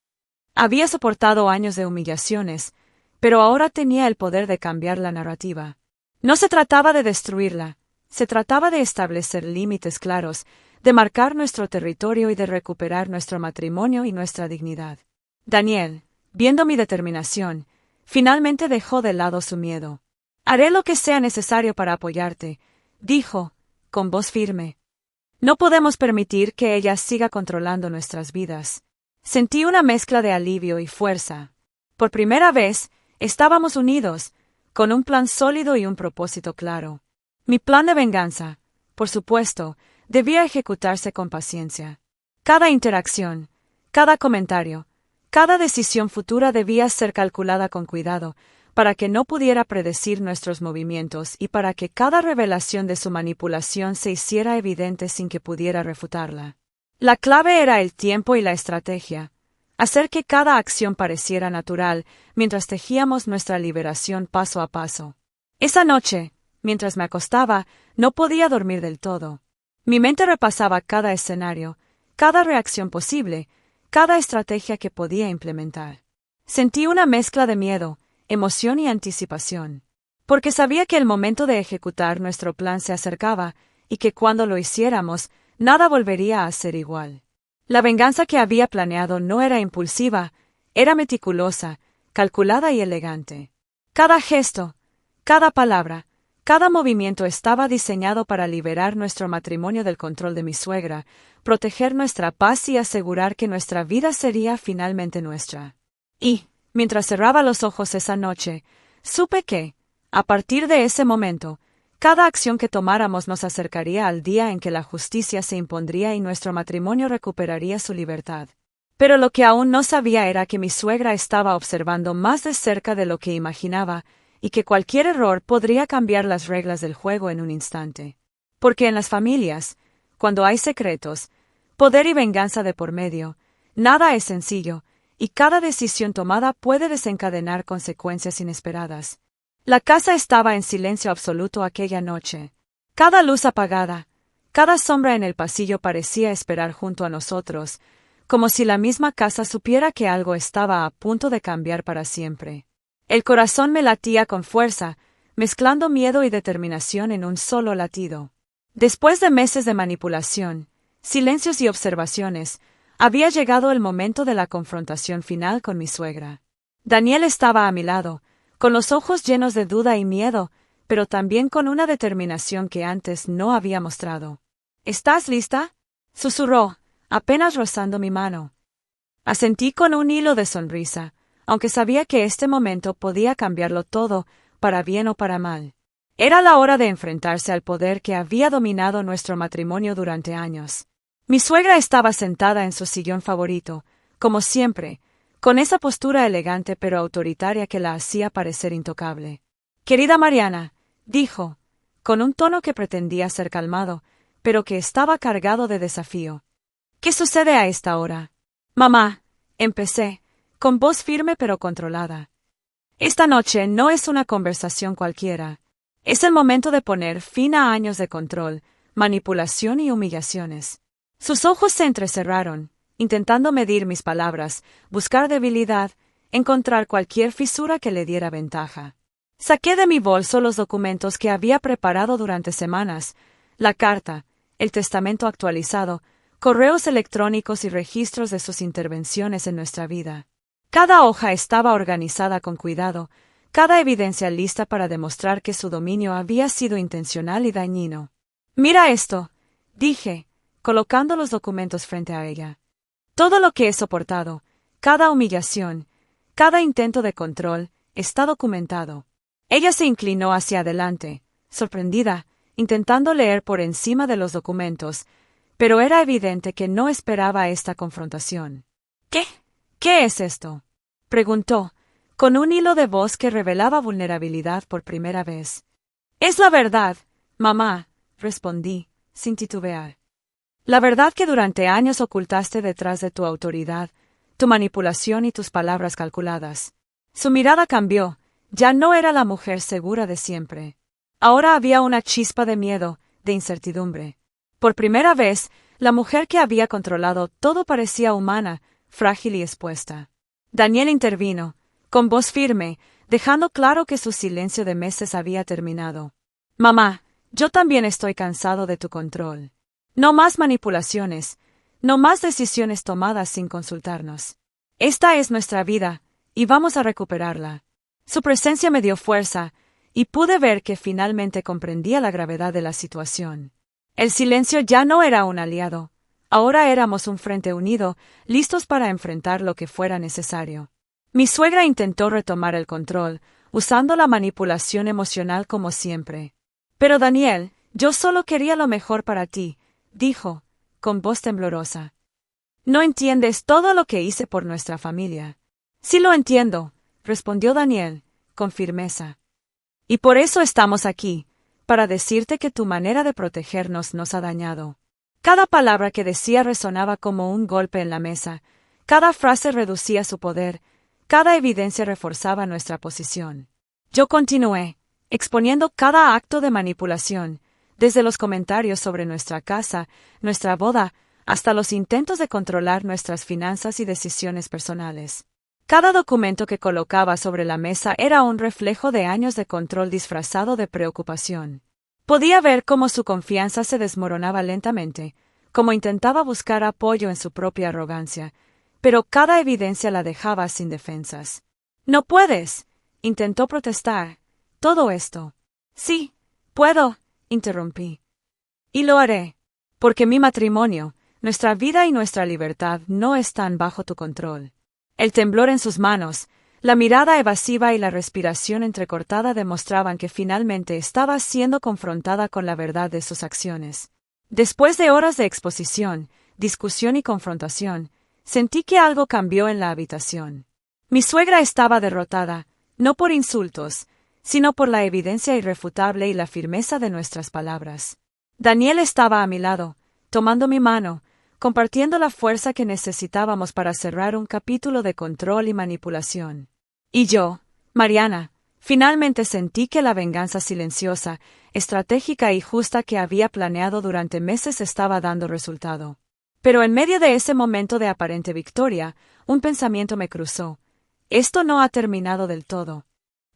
Speaker 1: Había soportado años de humillaciones, pero ahora tenía el poder de cambiar la narrativa. No se trataba de destruirla, se trataba de establecer límites claros, de marcar nuestro territorio y de recuperar nuestro matrimonio y nuestra dignidad. Daniel, viendo mi determinación, finalmente dejó de lado su miedo. «Haré lo que sea necesario para apoyarte», dijo, con voz firme. «No podemos permitir que ella siga controlando nuestras vidas». Sentí una mezcla de alivio y fuerza. Por primera vez, estábamos unidos, con un plan sólido y un propósito claro. Mi plan de venganza, por supuesto, debía ejecutarse con paciencia. Cada interacción, cada comentario, cada decisión futura debía ser calculada con cuidado, para que no pudiera predecir nuestros movimientos y para que cada revelación de su manipulación se hiciera evidente sin que pudiera refutarla. La clave era el tiempo y la estrategia, hacer que cada acción pareciera natural mientras tejíamos nuestra liberación paso a paso. Esa noche, mientras me acostaba, no podía dormir del todo. Mi mente repasaba cada escenario, cada reacción posible, cada estrategia que podía implementar. Sentí una mezcla de miedo, emoción y anticipación, porque sabía que el momento de ejecutar nuestro plan se acercaba y que cuando lo hiciéramos, nada volvería a ser igual. La venganza que había planeado no era impulsiva, era meticulosa, calculada y elegante. Cada gesto, cada palabra, cada movimiento estaba diseñado para liberar nuestro matrimonio del control de mi suegra, proteger nuestra paz y asegurar que nuestra vida sería finalmente nuestra. Y, mientras cerraba los ojos esa noche, supe que, a partir de ese momento, cada acción que tomáramos nos acercaría al día en que la justicia se impondría y nuestro matrimonio recuperaría su libertad. Pero lo que aún no sabía era que mi suegra estaba observando más de cerca de lo que imaginaba, y que cualquier error podría cambiar las reglas del juego en un instante. Porque en las familias, cuando hay secretos, poder y venganza de por medio, nada es sencillo, y cada decisión tomada puede desencadenar consecuencias inesperadas. La casa estaba en silencio absoluto aquella noche. Cada luz apagada, cada sombra en el pasillo parecía esperar junto a nosotros, como si la misma casa supiera que algo estaba a punto de cambiar para siempre. El corazón me latía con fuerza, mezclando miedo y determinación en un solo latido. Después de meses de manipulación, silencios y observaciones, había llegado el momento de la confrontación final con mi suegra. Daniel estaba a mi lado, con los ojos llenos de duda y miedo, pero también con una determinación que antes no había mostrado. ¿Estás lista?, susurró, apenas rozando mi mano. Asentí con un hilo de sonrisa, aunque sabía que este momento podía cambiarlo todo, para bien o para mal. Era la hora de enfrentarse al poder que había dominado nuestro matrimonio durante años. Mi suegra estaba sentada en su sillón favorito, como siempre, con esa postura elegante pero autoritaria que la hacía parecer intocable. «Querida Mariana», dijo, con un tono que pretendía ser calmado, pero que estaba cargado de desafío. «¿Qué sucede a esta hora?» «Mamá», empecé, con voz firme pero controlada. «Esta noche no es una conversación cualquiera. Es el momento de poner fin a años de control, manipulación y humillaciones». Sus ojos se entrecerraron, intentando medir mis palabras, buscar debilidad, encontrar cualquier fisura que le diera ventaja. Saqué de mi bolso los documentos que había preparado durante semanas, la carta, el testamento actualizado, correos electrónicos y registros de sus intervenciones en nuestra vida. Cada hoja estaba organizada con cuidado, cada evidencia lista para demostrar que su dominio había sido intencional y dañino. «Mira esto», dije, colocando los documentos frente a ella. «Todo lo que he soportado, cada humillación, cada intento de control, está documentado». Ella se inclinó hacia adelante, sorprendida, intentando leer por encima de los documentos, pero era evidente que no esperaba esta confrontación. «¿Qué? ¿Qué es esto?», preguntó, con un hilo de voz que revelaba vulnerabilidad por primera vez. «Es la verdad, mamá», respondí, sin titubear. «La verdad que durante años ocultaste detrás de tu autoridad, tu manipulación y tus palabras calculadas». Su mirada cambió, ya no era la mujer segura de siempre. Ahora había una chispa de miedo, de incertidumbre. Por primera vez, la mujer que había controlado todo parecía humana, frágil y expuesta. Daniel intervino, con voz firme, dejando claro que su silencio de meses había terminado. «Mamá, yo también estoy cansado de tu control. No más manipulaciones, no más decisiones tomadas sin consultarnos. Esta es nuestra vida, y vamos a recuperarla». Su presencia me dio fuerza, y pude ver que finalmente comprendía la gravedad de la situación. El silencio ya no era un aliado, ahora éramos un frente unido, listos para enfrentar lo que fuera necesario. Mi suegra intentó retomar el control, usando la manipulación emocional como siempre. «Pero Daniel, yo solo quería lo mejor para ti», dijo, con voz temblorosa. «No entiendes todo lo que hice por nuestra familia». «Sí lo entiendo», respondió Daniel, con firmeza. «Y por eso estamos aquí, para decirte que tu manera de protegernos nos ha dañado». Cada palabra que decía resonaba como un golpe en la mesa, cada frase reducía su poder, cada evidencia reforzaba nuestra posición. Yo continué, exponiendo cada acto de manipulación, desde los comentarios sobre nuestra casa, nuestra boda, hasta los intentos de controlar nuestras finanzas y decisiones personales. Cada documento que colocaba sobre la mesa era un reflejo de años de control disfrazado de preocupación. Podía ver cómo su confianza se desmoronaba lentamente, cómo intentaba buscar apoyo en su propia arrogancia, pero cada evidencia la dejaba sin defensas. «No puedes», intentó protestar. «Todo esto». «Sí, puedo», interrumpí. «Y lo haré, porque mi matrimonio, nuestra vida y nuestra libertad no están bajo tu control». El temblor en sus manos, la mirada evasiva y la respiración entrecortada demostraban que finalmente estaba siendo confrontada con la verdad de sus acciones. Después de horas de exposición, discusión y confrontación, sentí que algo cambió en la habitación. Mi suegra estaba derrotada, no por insultos, sino por la evidencia irrefutable y la firmeza de nuestras palabras. Daniel estaba a mi lado, tomando mi mano, compartiendo la fuerza que necesitábamos para cerrar un capítulo de control y manipulación. Y yo, Mariana, finalmente sentí que la venganza silenciosa, estratégica y justa que había planeado durante meses estaba dando resultado. Pero en medio de ese momento de aparente victoria, un pensamiento me cruzó. Esto no ha terminado del todo.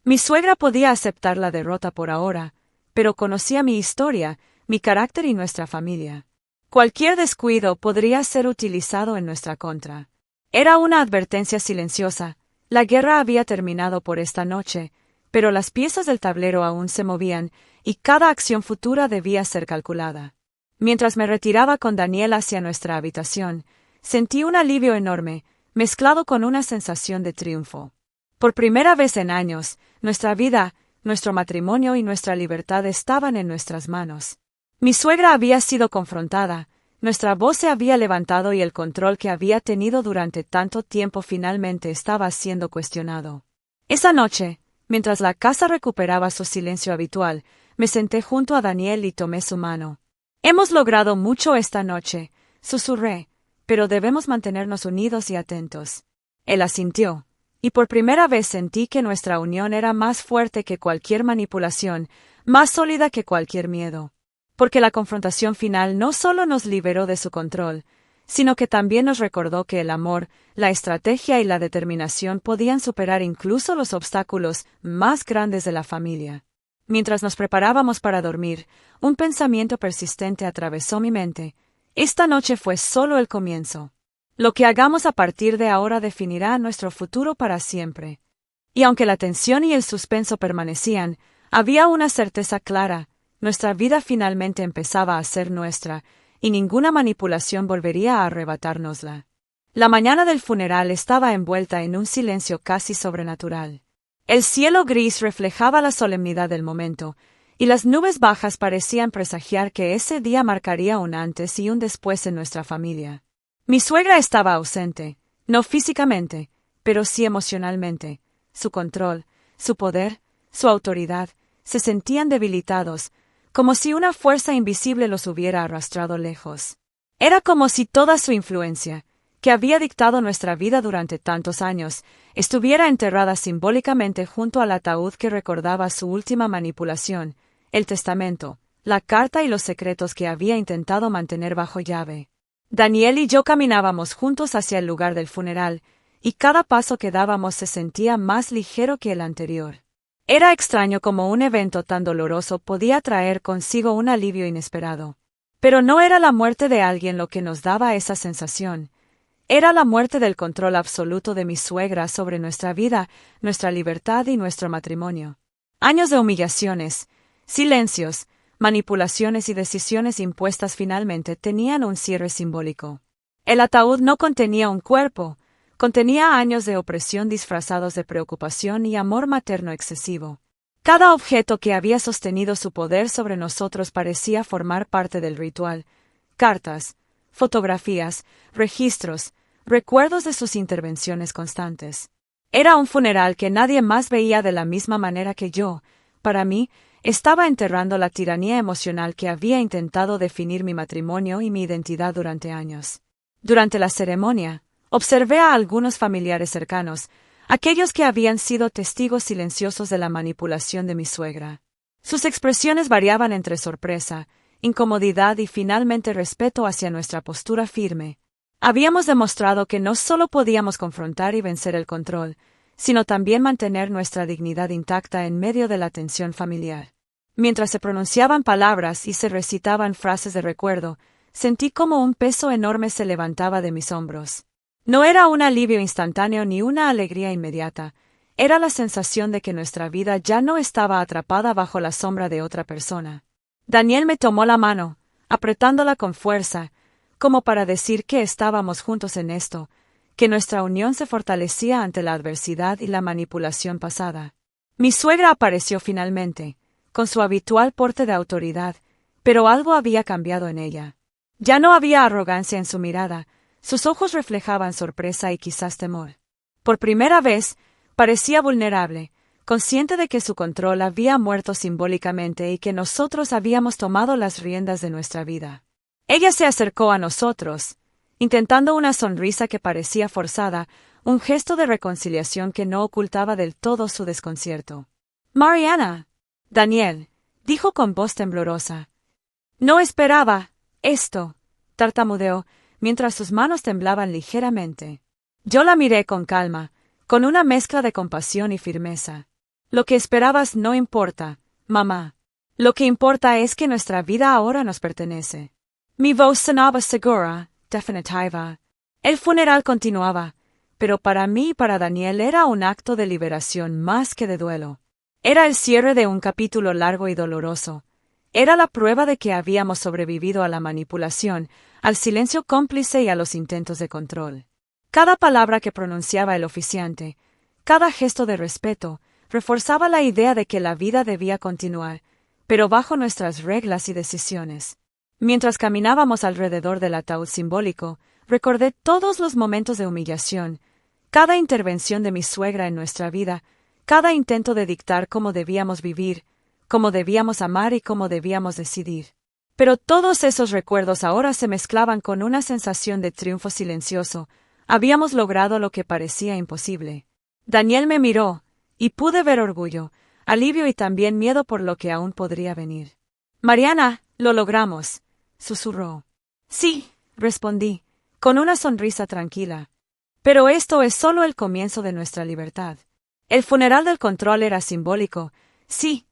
Speaker 1: Mi suegra podía aceptar la derrota por ahora, pero conocía mi historia, mi carácter y nuestra familia. Cualquier descuido podría ser utilizado en nuestra contra. Era una advertencia silenciosa. La guerra había terminado por esta noche, pero las piezas del tablero aún se movían, y cada acción futura debía ser calculada. Mientras me retiraba con Daniel hacia nuestra habitación, sentí un alivio enorme, mezclado con una sensación de triunfo. Por primera vez en años, nuestra vida, nuestro matrimonio y nuestra libertad estaban en nuestras manos. Mi suegra había sido confrontada, nuestra voz se había levantado y el control que había tenido durante tanto tiempo finalmente estaba siendo cuestionado. Esa noche, mientras la casa recuperaba su silencio habitual, me senté junto a Daniel y tomé su mano. Hemos logrado mucho esta noche, susurré, pero debemos mantenernos unidos y atentos. Él asintió, y por primera vez sentí que nuestra unión era más fuerte que cualquier manipulación, más sólida que cualquier miedo. Porque la confrontación final no solo nos liberó de su control, sino que también nos recordó que el amor, la estrategia y la determinación podían superar incluso los obstáculos más grandes de la familia. Mientras nos preparábamos para dormir, un pensamiento persistente atravesó mi mente. Esta noche fue solo el comienzo. Lo que hagamos a partir de ahora definirá nuestro futuro para siempre. Y aunque la tensión y el suspenso permanecían, había una certeza clara: nuestra vida finalmente empezaba a ser nuestra, y ninguna manipulación volvería a arrebatárnosla. La mañana del funeral estaba envuelta en un silencio casi sobrenatural. El cielo gris reflejaba la solemnidad del momento, y las nubes bajas parecían presagiar que ese día marcaría un antes y un después en nuestra familia. Mi suegra estaba ausente, no físicamente, pero sí emocionalmente. Su control, su poder, su autoridad, se sentían debilitados, como si una fuerza invisible los hubiera arrastrado lejos. Era como si toda su influencia, que había dictado nuestra vida durante tantos años, estuviera enterrada simbólicamente junto al ataúd que recordaba su última manipulación, el testamento, la carta y los secretos que había intentado mantener bajo llave. Daniel y yo caminábamos juntos hacia el lugar del funeral, y cada paso que dábamos se sentía más ligero que el anterior. Era extraño cómo un evento tan doloroso podía traer consigo un alivio inesperado. Pero no era la muerte de alguien lo que nos daba esa sensación. Era la muerte del control absoluto de mi suegra sobre nuestra vida, nuestra libertad y nuestro matrimonio. Años de humillaciones, silencios, manipulaciones y decisiones impuestas finalmente tenían un cierre simbólico. El ataúd no contenía un cuerpo, contenía años de opresión disfrazados de preocupación y amor materno excesivo. Cada objeto que había sostenido su poder sobre nosotros parecía formar parte del ritual: cartas, fotografías, registros, recuerdos de sus intervenciones constantes. Era un funeral que nadie más veía de la misma manera que yo. Para mí, estaba enterrando la tiranía emocional que había intentado definir mi matrimonio y mi identidad durante años. Durante la ceremonia, observé a algunos familiares cercanos, aquellos que habían sido testigos silenciosos de la manipulación de mi suegra. Sus expresiones variaban entre sorpresa, incomodidad y finalmente respeto hacia nuestra postura firme. Habíamos demostrado que no solo podíamos confrontar y vencer el control, sino también mantener nuestra dignidad intacta en medio de la tensión familiar. Mientras se pronunciaban palabras y se recitaban frases de recuerdo, sentí como un peso enorme se levantaba de mis hombros. No era un alivio instantáneo ni una alegría inmediata, era la sensación de que nuestra vida ya no estaba atrapada bajo la sombra de otra persona. Daniel me tomó la mano, apretándola con fuerza, como para decir que estábamos juntos en esto, que nuestra unión se fortalecía ante la adversidad y la manipulación pasada. Mi suegra apareció finalmente, con su habitual porte de autoridad, pero algo había cambiado en ella. Ya no había arrogancia en su mirada, sus ojos reflejaban sorpresa y quizás temor. Por primera vez, parecía vulnerable, consciente de que su control había muerto simbólicamente y que nosotros habíamos tomado las riendas de nuestra vida. Ella se acercó a nosotros, intentando una sonrisa que parecía forzada, un gesto de reconciliación que no ocultaba del todo su desconcierto. «Mariana», Daniel, dijo con voz temblorosa. «No esperaba esto», tartamudeó, mientras sus manos temblaban ligeramente. Yo la miré con calma, con una mezcla de compasión y firmeza. «Lo que esperabas no importa, mamá. Lo que importa es que nuestra vida ahora nos pertenece». Mi voz sonaba segura, definitiva. El funeral continuaba, pero para mí y para Daniel era un acto de liberación más que de duelo. Era el cierre de un capítulo largo y doloroso. Era la prueba de que habíamos sobrevivido a la manipulación, al silencio cómplice y a los intentos de control. Cada palabra que pronunciaba el oficiante, cada gesto de respeto, reforzaba la idea de que la vida debía continuar, pero bajo nuestras reglas y decisiones. Mientras caminábamos alrededor del ataúd simbólico, recordé todos los momentos de humillación, cada intervención de mi suegra en nuestra vida, cada intento de dictar cómo debíamos vivir, cómo debíamos amar y cómo debíamos decidir. Pero todos esos recuerdos ahora se mezclaban con una sensación de triunfo silencioso. Habíamos logrado lo que parecía imposible. Daniel me miró, y pude ver orgullo, alivio y también miedo por lo que aún podría venir. «Mariana, lo logramos», susurró. «Sí», respondí, con una sonrisa tranquila. «Pero esto es solo el comienzo de nuestra libertad». El funeral del control era simbólico, sí,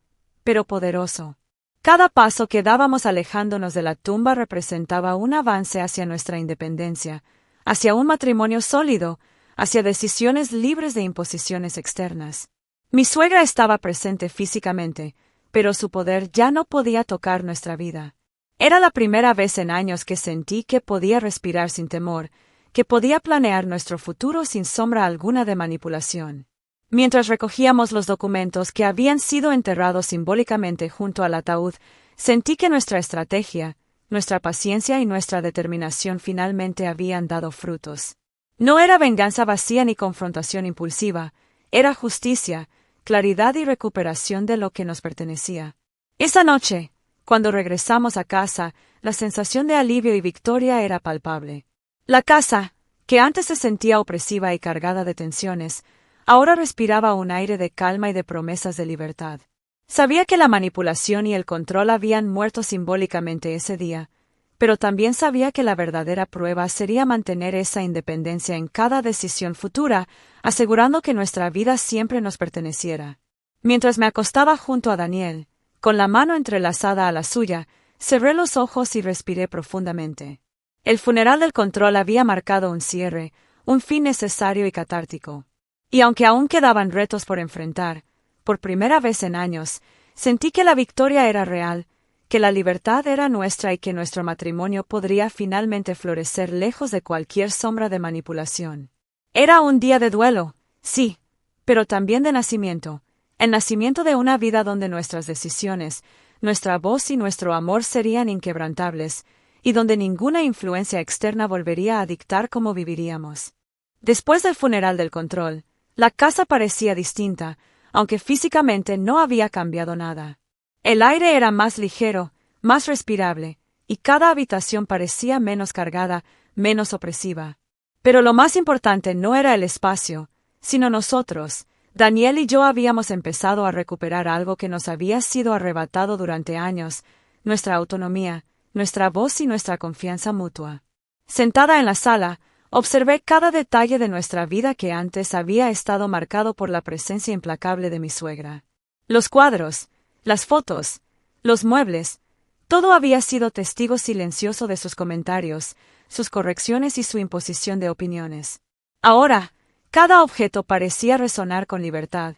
Speaker 1: pero poderoso. Cada paso que dábamos alejándonos de la tumba representaba un avance hacia nuestra independencia, hacia un matrimonio sólido, hacia decisiones libres de imposiciones externas. Mi suegra estaba presente físicamente, pero su poder ya no podía tocar nuestra vida. Era la primera vez en años que sentí que podía respirar sin temor, que podía planear nuestro futuro sin sombra alguna de manipulación. Mientras recogíamos los documentos que habían sido enterrados simbólicamente junto al ataúd, sentí que nuestra estrategia, nuestra paciencia y nuestra determinación finalmente habían dado frutos. No era venganza vacía ni confrontación impulsiva, era justicia, claridad y recuperación de lo que nos pertenecía. Esa noche, cuando regresamos a casa, la sensación de alivio y victoria era palpable. La casa, que antes se sentía opresiva y cargada de tensiones, ahora respiraba un aire de calma y de promesas de libertad. Sabía que la manipulación y el control habían muerto simbólicamente ese día, pero también sabía que la verdadera prueba sería mantener esa independencia en cada decisión futura, asegurando que nuestra vida siempre nos perteneciera. Mientras me acostaba junto a Daniel, con la mano entrelazada a la suya, cerré los ojos y respiré profundamente. El funeral del control había marcado un cierre, un fin necesario y catártico. Y aunque aún quedaban retos por enfrentar, por primera vez en años, sentí que la victoria era real, que la libertad era nuestra y que nuestro matrimonio podría finalmente florecer lejos de cualquier sombra de manipulación. Era un día de duelo, sí, pero también de nacimiento, el nacimiento de una vida donde nuestras decisiones, nuestra voz y nuestro amor serían inquebrantables, y donde ninguna influencia externa volvería a dictar cómo viviríamos. Después del funeral del control, la casa parecía distinta, aunque físicamente no había cambiado nada. El aire era más ligero, más respirable, y cada habitación parecía menos cargada, menos opresiva. Pero lo más importante no era el espacio, sino nosotros. Daniel y yo habíamos empezado a recuperar algo que nos había sido arrebatado durante años, nuestra autonomía, nuestra voz y nuestra confianza mutua. Sentada en la sala, observé cada detalle de nuestra vida que antes había estado marcado por la presencia implacable de mi suegra. Los cuadros, las fotos, los muebles, todo había sido testigo silencioso de sus comentarios, sus correcciones y su imposición de opiniones. Ahora, cada objeto parecía resonar con libertad,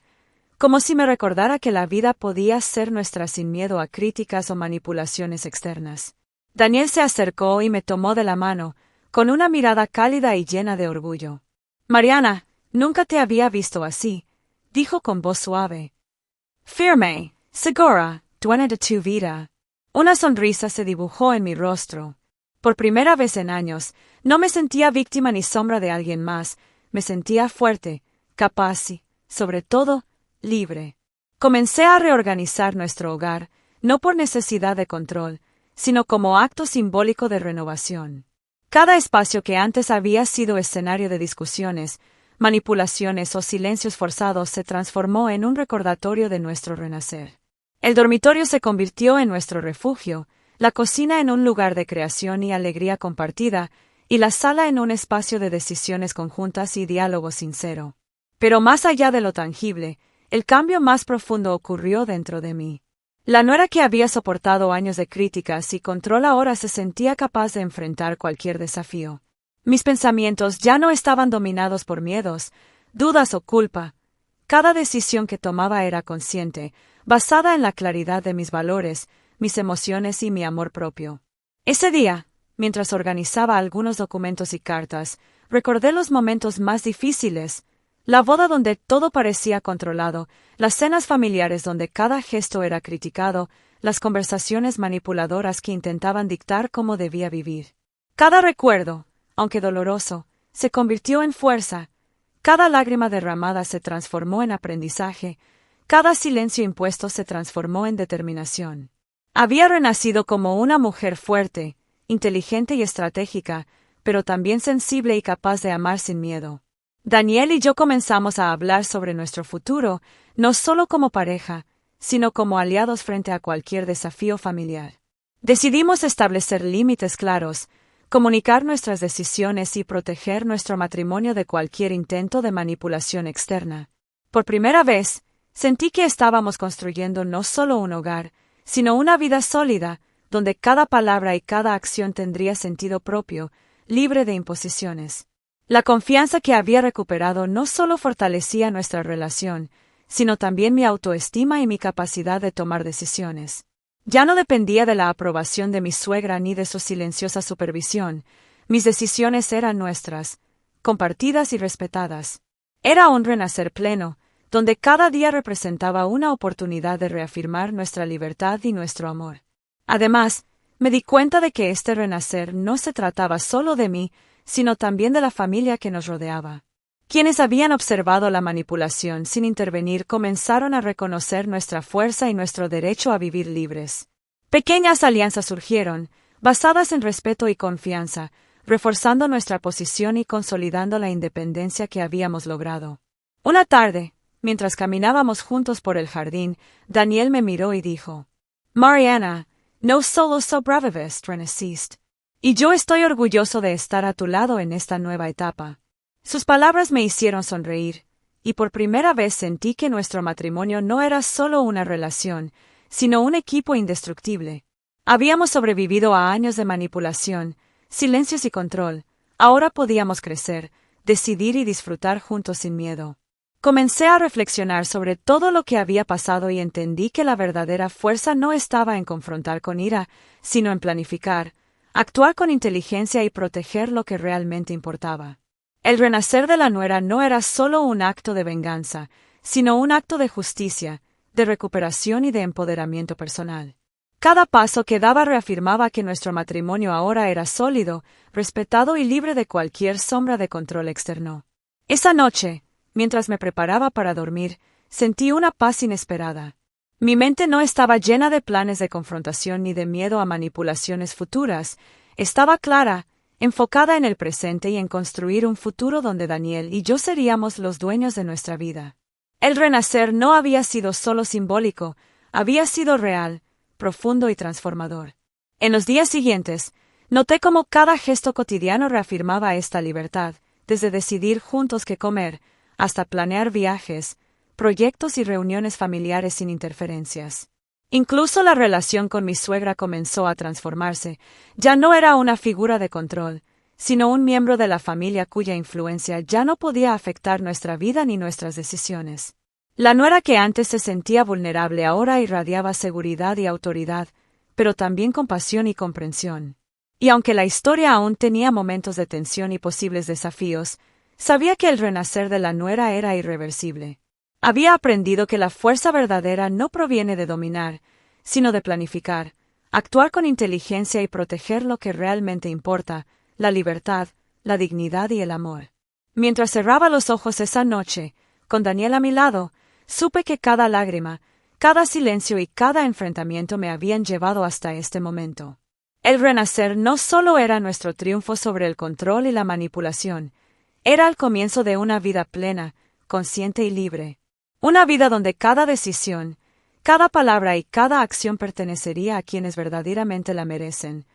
Speaker 1: como si me recordara que la vida podía ser nuestra sin miedo a críticas o manipulaciones externas. Daniel se acercó y me tomó de la mano, con una mirada cálida y llena de orgullo. «Mariana, nunca te había visto así», dijo con voz suave. «Firme, segura, dueña de tu vida». Una sonrisa se dibujó en mi rostro. Por primera vez en años, no me sentía víctima ni sombra de alguien más, me sentía fuerte, capaz y, sobre todo, libre. Comencé a reorganizar nuestro hogar, no por necesidad de control, sino como acto simbólico de renovación. Cada espacio que antes había sido escenario de discusiones, manipulaciones o silencios forzados se transformó en un recordatorio de nuestro renacer. El dormitorio se convirtió en nuestro refugio, la cocina en un lugar de creación y alegría compartida, y la sala en un espacio de decisiones conjuntas y diálogo sincero. Pero más allá de lo tangible, el cambio más profundo ocurrió dentro de mí. La nuera que había soportado años de críticas y control ahora se sentía capaz de enfrentar cualquier desafío. Mis pensamientos ya no estaban dominados por miedos, dudas o culpa. Cada decisión que tomaba era consciente, basada en la claridad de mis valores, mis emociones y mi amor propio. Ese día, mientras organizaba algunos documentos y cartas, recordé los momentos más difíciles, la boda donde todo parecía controlado, las cenas familiares donde cada gesto era criticado, las conversaciones manipuladoras que intentaban dictar cómo debía vivir. Cada recuerdo, aunque doloroso, se convirtió en fuerza. Cada lágrima derramada se transformó en aprendizaje, cada silencio impuesto se transformó en determinación. Había renacido como una mujer fuerte, inteligente y estratégica, pero también sensible y capaz de amar sin miedo. Daniel y yo comenzamos a hablar sobre nuestro futuro, no solo como pareja, sino como aliados frente a cualquier desafío familiar. Decidimos establecer límites claros, comunicar nuestras decisiones y proteger nuestro matrimonio de cualquier intento de manipulación externa. Por primera vez, sentí que estábamos construyendo no solo un hogar, sino una vida sólida, donde cada palabra y cada acción tendría sentido propio, libre de imposiciones. La confianza que había recuperado no solo fortalecía nuestra relación, sino también mi autoestima y mi capacidad de tomar decisiones. Ya no dependía de la aprobación de mi suegra ni de su silenciosa supervisión. Mis decisiones eran nuestras, compartidas y respetadas. Era un renacer pleno, donde cada día representaba una oportunidad de reafirmar nuestra libertad y nuestro amor. Además, me di cuenta de que este renacer no se trataba solo de mí, sino también de la familia que nos rodeaba. Quienes habían observado la manipulación sin intervenir comenzaron a reconocer nuestra fuerza y nuestro derecho a vivir libres. Pequeñas alianzas surgieron, basadas en respeto y confianza, reforzando nuestra posición y consolidando la independencia que habíamos logrado. Una tarde, mientras caminábamos juntos por el jardín, Daniel me miró y dijo: «Mariana, no solo sobreviviste, renaciste. Y yo estoy orgulloso de estar a tu lado en esta nueva etapa». Sus palabras me hicieron sonreír, y por primera vez sentí que nuestro matrimonio no era solo una relación, sino un equipo indestructible. Habíamos sobrevivido a años de manipulación, silencios y control. Ahora podíamos crecer, decidir y disfrutar juntos sin miedo. Comencé a reflexionar sobre todo lo que había pasado y entendí que la verdadera fuerza no estaba en confrontar con ira, sino en planificar, actuar con inteligencia y proteger lo que realmente importaba. El renacer de la nuera no era solo un acto de venganza, sino un acto de justicia, de recuperación y de empoderamiento personal. Cada paso que daba reafirmaba que nuestro matrimonio ahora era sólido, respetado y libre de cualquier sombra de control externo. Esa noche, mientras me preparaba para dormir, sentí una paz inesperada. Mi mente no estaba llena de planes de confrontación ni de miedo a manipulaciones futuras, estaba clara, enfocada en el presente y en construir un futuro donde Daniel y yo seríamos los dueños de nuestra vida. El renacer no había sido solo simbólico, había sido real, profundo y transformador. En los días siguientes, noté cómo cada gesto cotidiano reafirmaba esta libertad, desde decidir juntos qué comer, hasta planear viajes, proyectos y reuniones familiares sin interferencias. Incluso la relación con mi suegra comenzó a transformarse. Ya no era una figura de control, sino un miembro de la familia cuya influencia ya no podía afectar nuestra vida ni nuestras decisiones. La nuera que antes se sentía vulnerable ahora irradiaba seguridad y autoridad, pero también compasión y comprensión. Y aunque la historia aún tenía momentos de tensión y posibles desafíos, sabía que el renacer de la nuera era irreversible. Había aprendido que la fuerza verdadera no proviene de dominar, sino de planificar, actuar con inteligencia y proteger lo que realmente importa, la libertad, la dignidad y el amor. Mientras cerraba los ojos esa noche, con Daniel a mi lado, supe que cada lágrima, cada silencio y cada enfrentamiento me habían llevado hasta este momento. El renacer no solo era nuestro triunfo sobre el control y la manipulación, era el comienzo de una vida plena, consciente y libre. Una vida donde cada decisión, cada palabra y cada acción pertenecería a quienes verdaderamente la merecen,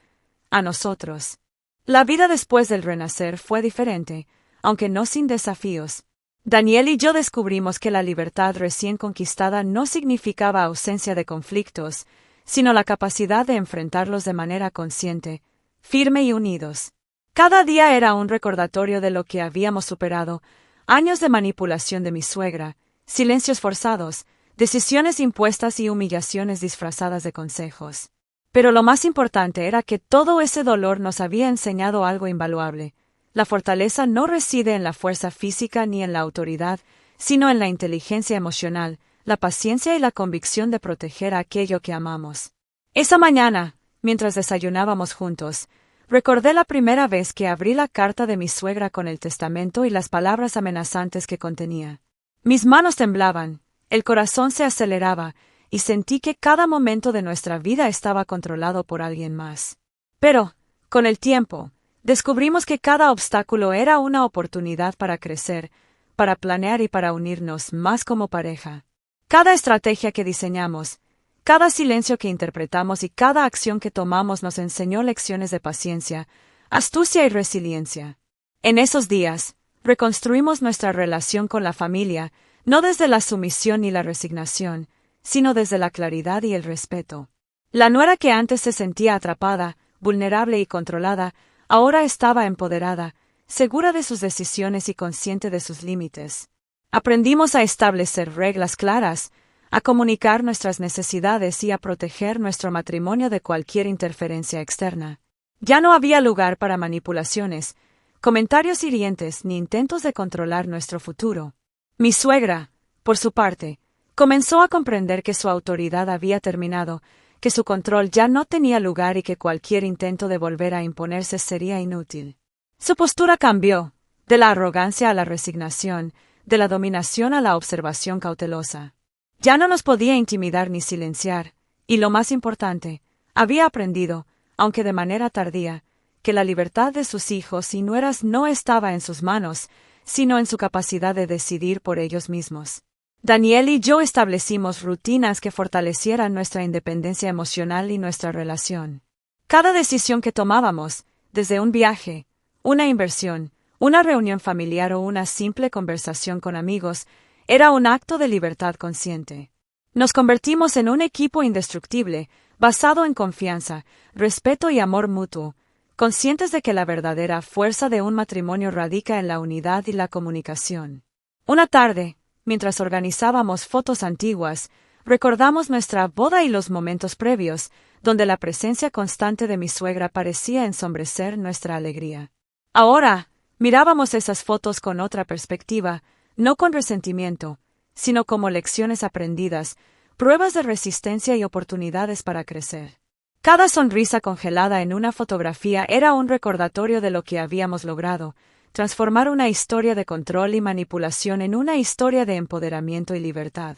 Speaker 1: a nosotros. La vida después del renacer fue diferente, aunque no sin desafíos. Daniel y yo descubrimos que la libertad recién conquistada no significaba ausencia de conflictos, sino la capacidad de enfrentarlos de manera consciente, firme y unidos. Cada día era un recordatorio de lo que habíamos superado: años de manipulación de mi suegra, silencios forzados, decisiones impuestas y humillaciones disfrazadas de consejos. Pero lo más importante era que todo ese dolor nos había enseñado algo invaluable. La fortaleza no reside en la fuerza física ni en la autoridad, sino en la inteligencia emocional, la paciencia y la convicción de proteger a aquello que amamos. Esa mañana, mientras desayunábamos juntos, recordé la primera vez que abrí la carta de mi suegra con el testamento y las palabras amenazantes que contenía. Mis manos temblaban, el corazón se aceleraba, y sentí que cada momento de nuestra vida estaba controlado por alguien más. Pero, con el tiempo, descubrimos que cada obstáculo era una oportunidad para crecer, para planear y para unirnos más como pareja. Cada estrategia que diseñamos, cada silencio que interpretamos y cada acción que tomamos nos enseñó lecciones de paciencia, astucia y resiliencia. En esos días, reconstruimos nuestra relación con la familia, no desde la sumisión ni la resignación, sino desde la claridad y el respeto. La nuera que antes se sentía atrapada, vulnerable y controlada, ahora estaba empoderada, segura de sus decisiones y consciente de sus límites. Aprendimos a establecer reglas claras, a comunicar nuestras necesidades y a proteger nuestro matrimonio de cualquier interferencia externa. Ya no había lugar para manipulaciones, comentarios hirientes ni intentos de controlar nuestro futuro. Mi suegra, por su parte, comenzó a comprender que su autoridad había terminado, que su control ya no tenía lugar y que cualquier intento de volver a imponerse sería inútil. Su postura cambió, de la arrogancia a la resignación, de la dominación a la observación cautelosa. Ya no nos podía intimidar ni silenciar, y lo más importante, había aprendido, aunque de manera tardía, que la libertad de sus hijos y nueras no estaba en sus manos, sino en su capacidad de decidir por ellos mismos. Daniel y yo establecimos rutinas que fortalecieran nuestra independencia emocional y nuestra relación. Cada decisión que tomábamos, desde un viaje, una inversión, una reunión familiar o una simple conversación con amigos, era un acto de libertad consciente. Nos convertimos en un equipo indestructible, basado en confianza, respeto y amor mutuo, conscientes de que la verdadera fuerza de un matrimonio radica en la unidad y la comunicación. Una tarde, mientras organizábamos fotos antiguas, recordamos nuestra boda y los momentos previos, donde la presencia constante de mi suegra parecía ensombrecer nuestra alegría. Ahora, mirábamos esas fotos con otra perspectiva, no con resentimiento, sino como lecciones aprendidas, pruebas de resistencia y oportunidades para crecer. Cada sonrisa congelada en una fotografía era un recordatorio de lo que habíamos logrado: transformar una historia de control y manipulación en una historia de empoderamiento y libertad.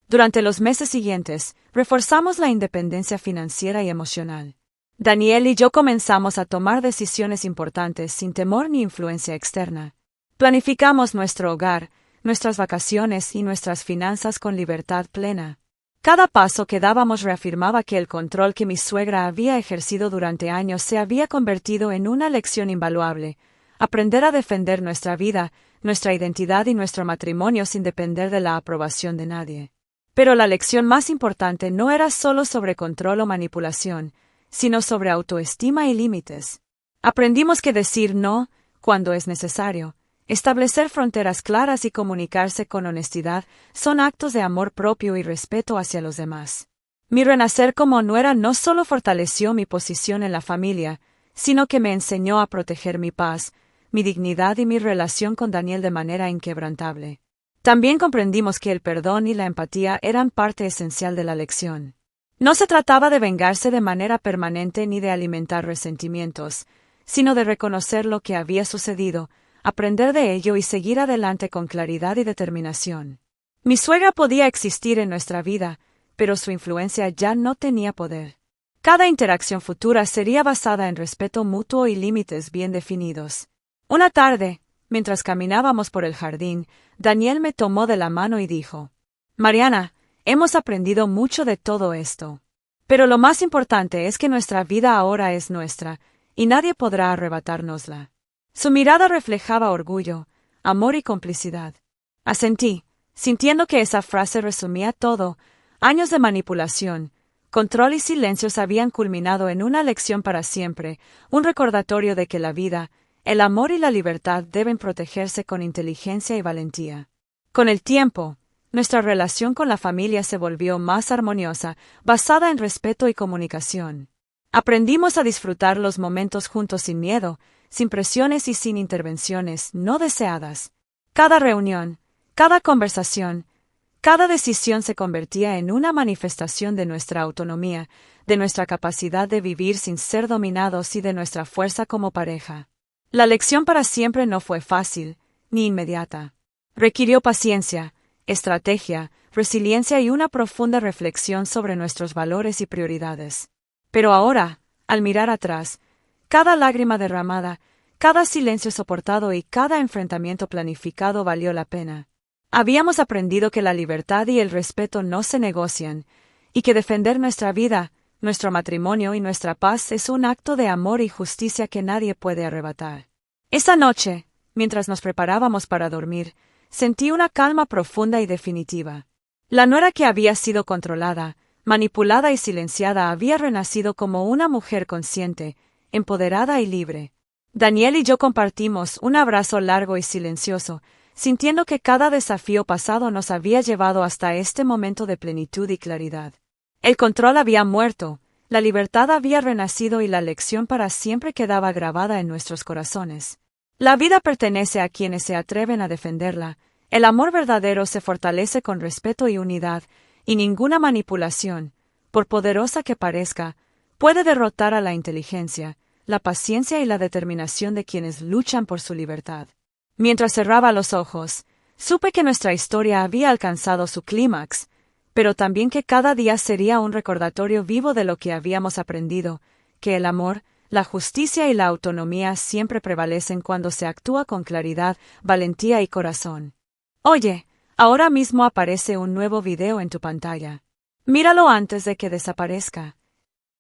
Speaker 1: Durante los meses siguientes, reforzamos la independencia financiera y emocional. Daniel y yo comenzamos a tomar decisiones importantes sin temor ni influencia externa. Planificamos nuestro hogar, nuestras vacaciones y nuestras finanzas con libertad plena. Cada paso que dábamos reafirmaba que el control que mi suegra había ejercido durante años se había convertido en una lección invaluable: aprender a defender nuestra vida, nuestra identidad y nuestro matrimonio sin depender de la aprobación de nadie. Pero la lección más importante no era solo sobre control o manipulación, sino sobre autoestima y límites. Aprendimos que decir no, cuando es necesario, establecer fronteras claras y comunicarse con honestidad son actos de amor propio y respeto hacia los demás. Mi renacer como nuera no solo fortaleció mi posición en la familia, sino que me enseñó a proteger mi paz, mi dignidad y mi relación con Daniel de manera inquebrantable. También comprendimos que el perdón y la empatía eran parte esencial de la lección. No se trataba de vengarse de manera permanente ni de alimentar resentimientos, sino de reconocer lo que había sucedido, aprender de ello y seguir adelante con claridad y determinación. Mi suegra podía existir en nuestra vida, pero su influencia ya no tenía poder. Cada interacción futura sería basada en respeto mutuo y límites bien definidos. Una tarde, mientras caminábamos por el jardín, Daniel me tomó de la mano y dijo: «Mariana, hemos aprendido mucho de todo esto. Pero lo más importante es que nuestra vida ahora es nuestra, y nadie podrá arrebatárnosla». Su mirada reflejaba orgullo, amor y complicidad. Asentí, sintiendo que esa frase resumía todo. Años de manipulación, control y silencios habían culminado en una lección para siempre, un recordatorio de que la vida, el amor y la libertad deben protegerse con inteligencia y valentía. Con el tiempo, nuestra relación con la familia se volvió más armoniosa, basada en respeto y comunicación. Aprendimos a disfrutar los momentos juntos sin miedo, sin presiones y sin intervenciones no deseadas. Cada reunión, cada conversación, cada decisión se convertía en una manifestación de nuestra autonomía, de nuestra capacidad de vivir sin ser dominados y de nuestra fuerza como pareja. La lección para siempre no fue fácil, ni inmediata. Requirió paciencia, estrategia, resiliencia y una profunda reflexión sobre nuestros valores y prioridades. Pero ahora, al mirar atrás, cada lágrima derramada, cada silencio soportado y cada enfrentamiento planificado valió la pena. Habíamos aprendido que la libertad y el respeto no se negocian, y que defender nuestra vida, nuestro matrimonio y nuestra paz es un acto de amor y justicia que nadie puede arrebatar. Esa noche, mientras nos preparábamos para dormir, sentí una calma profunda y definitiva. La nuera que había sido controlada, manipulada y silenciada había renacido como una mujer consciente, empoderada y libre. Daniel y yo compartimos un abrazo largo y silencioso, sintiendo que cada desafío pasado nos había llevado hasta este momento de plenitud y claridad. El control había muerto, la libertad había renacido y la lección para siempre quedaba grabada en nuestros corazones. La vida pertenece a quienes se atreven a defenderla, el amor verdadero se fortalece con respeto y unidad, y ninguna manipulación, por poderosa que parezca, puede derrotar a la inteligencia, la paciencia y la determinación de quienes luchan por su libertad. Mientras cerraba los ojos, supe que nuestra historia había alcanzado su clímax, pero también que cada día sería un recordatorio vivo de lo que habíamos aprendido, que el amor, la justicia y la autonomía siempre prevalecen cuando se actúa con claridad, valentía y corazón. Oye, ahora mismo aparece un nuevo video en tu pantalla. Míralo antes de que desaparezca.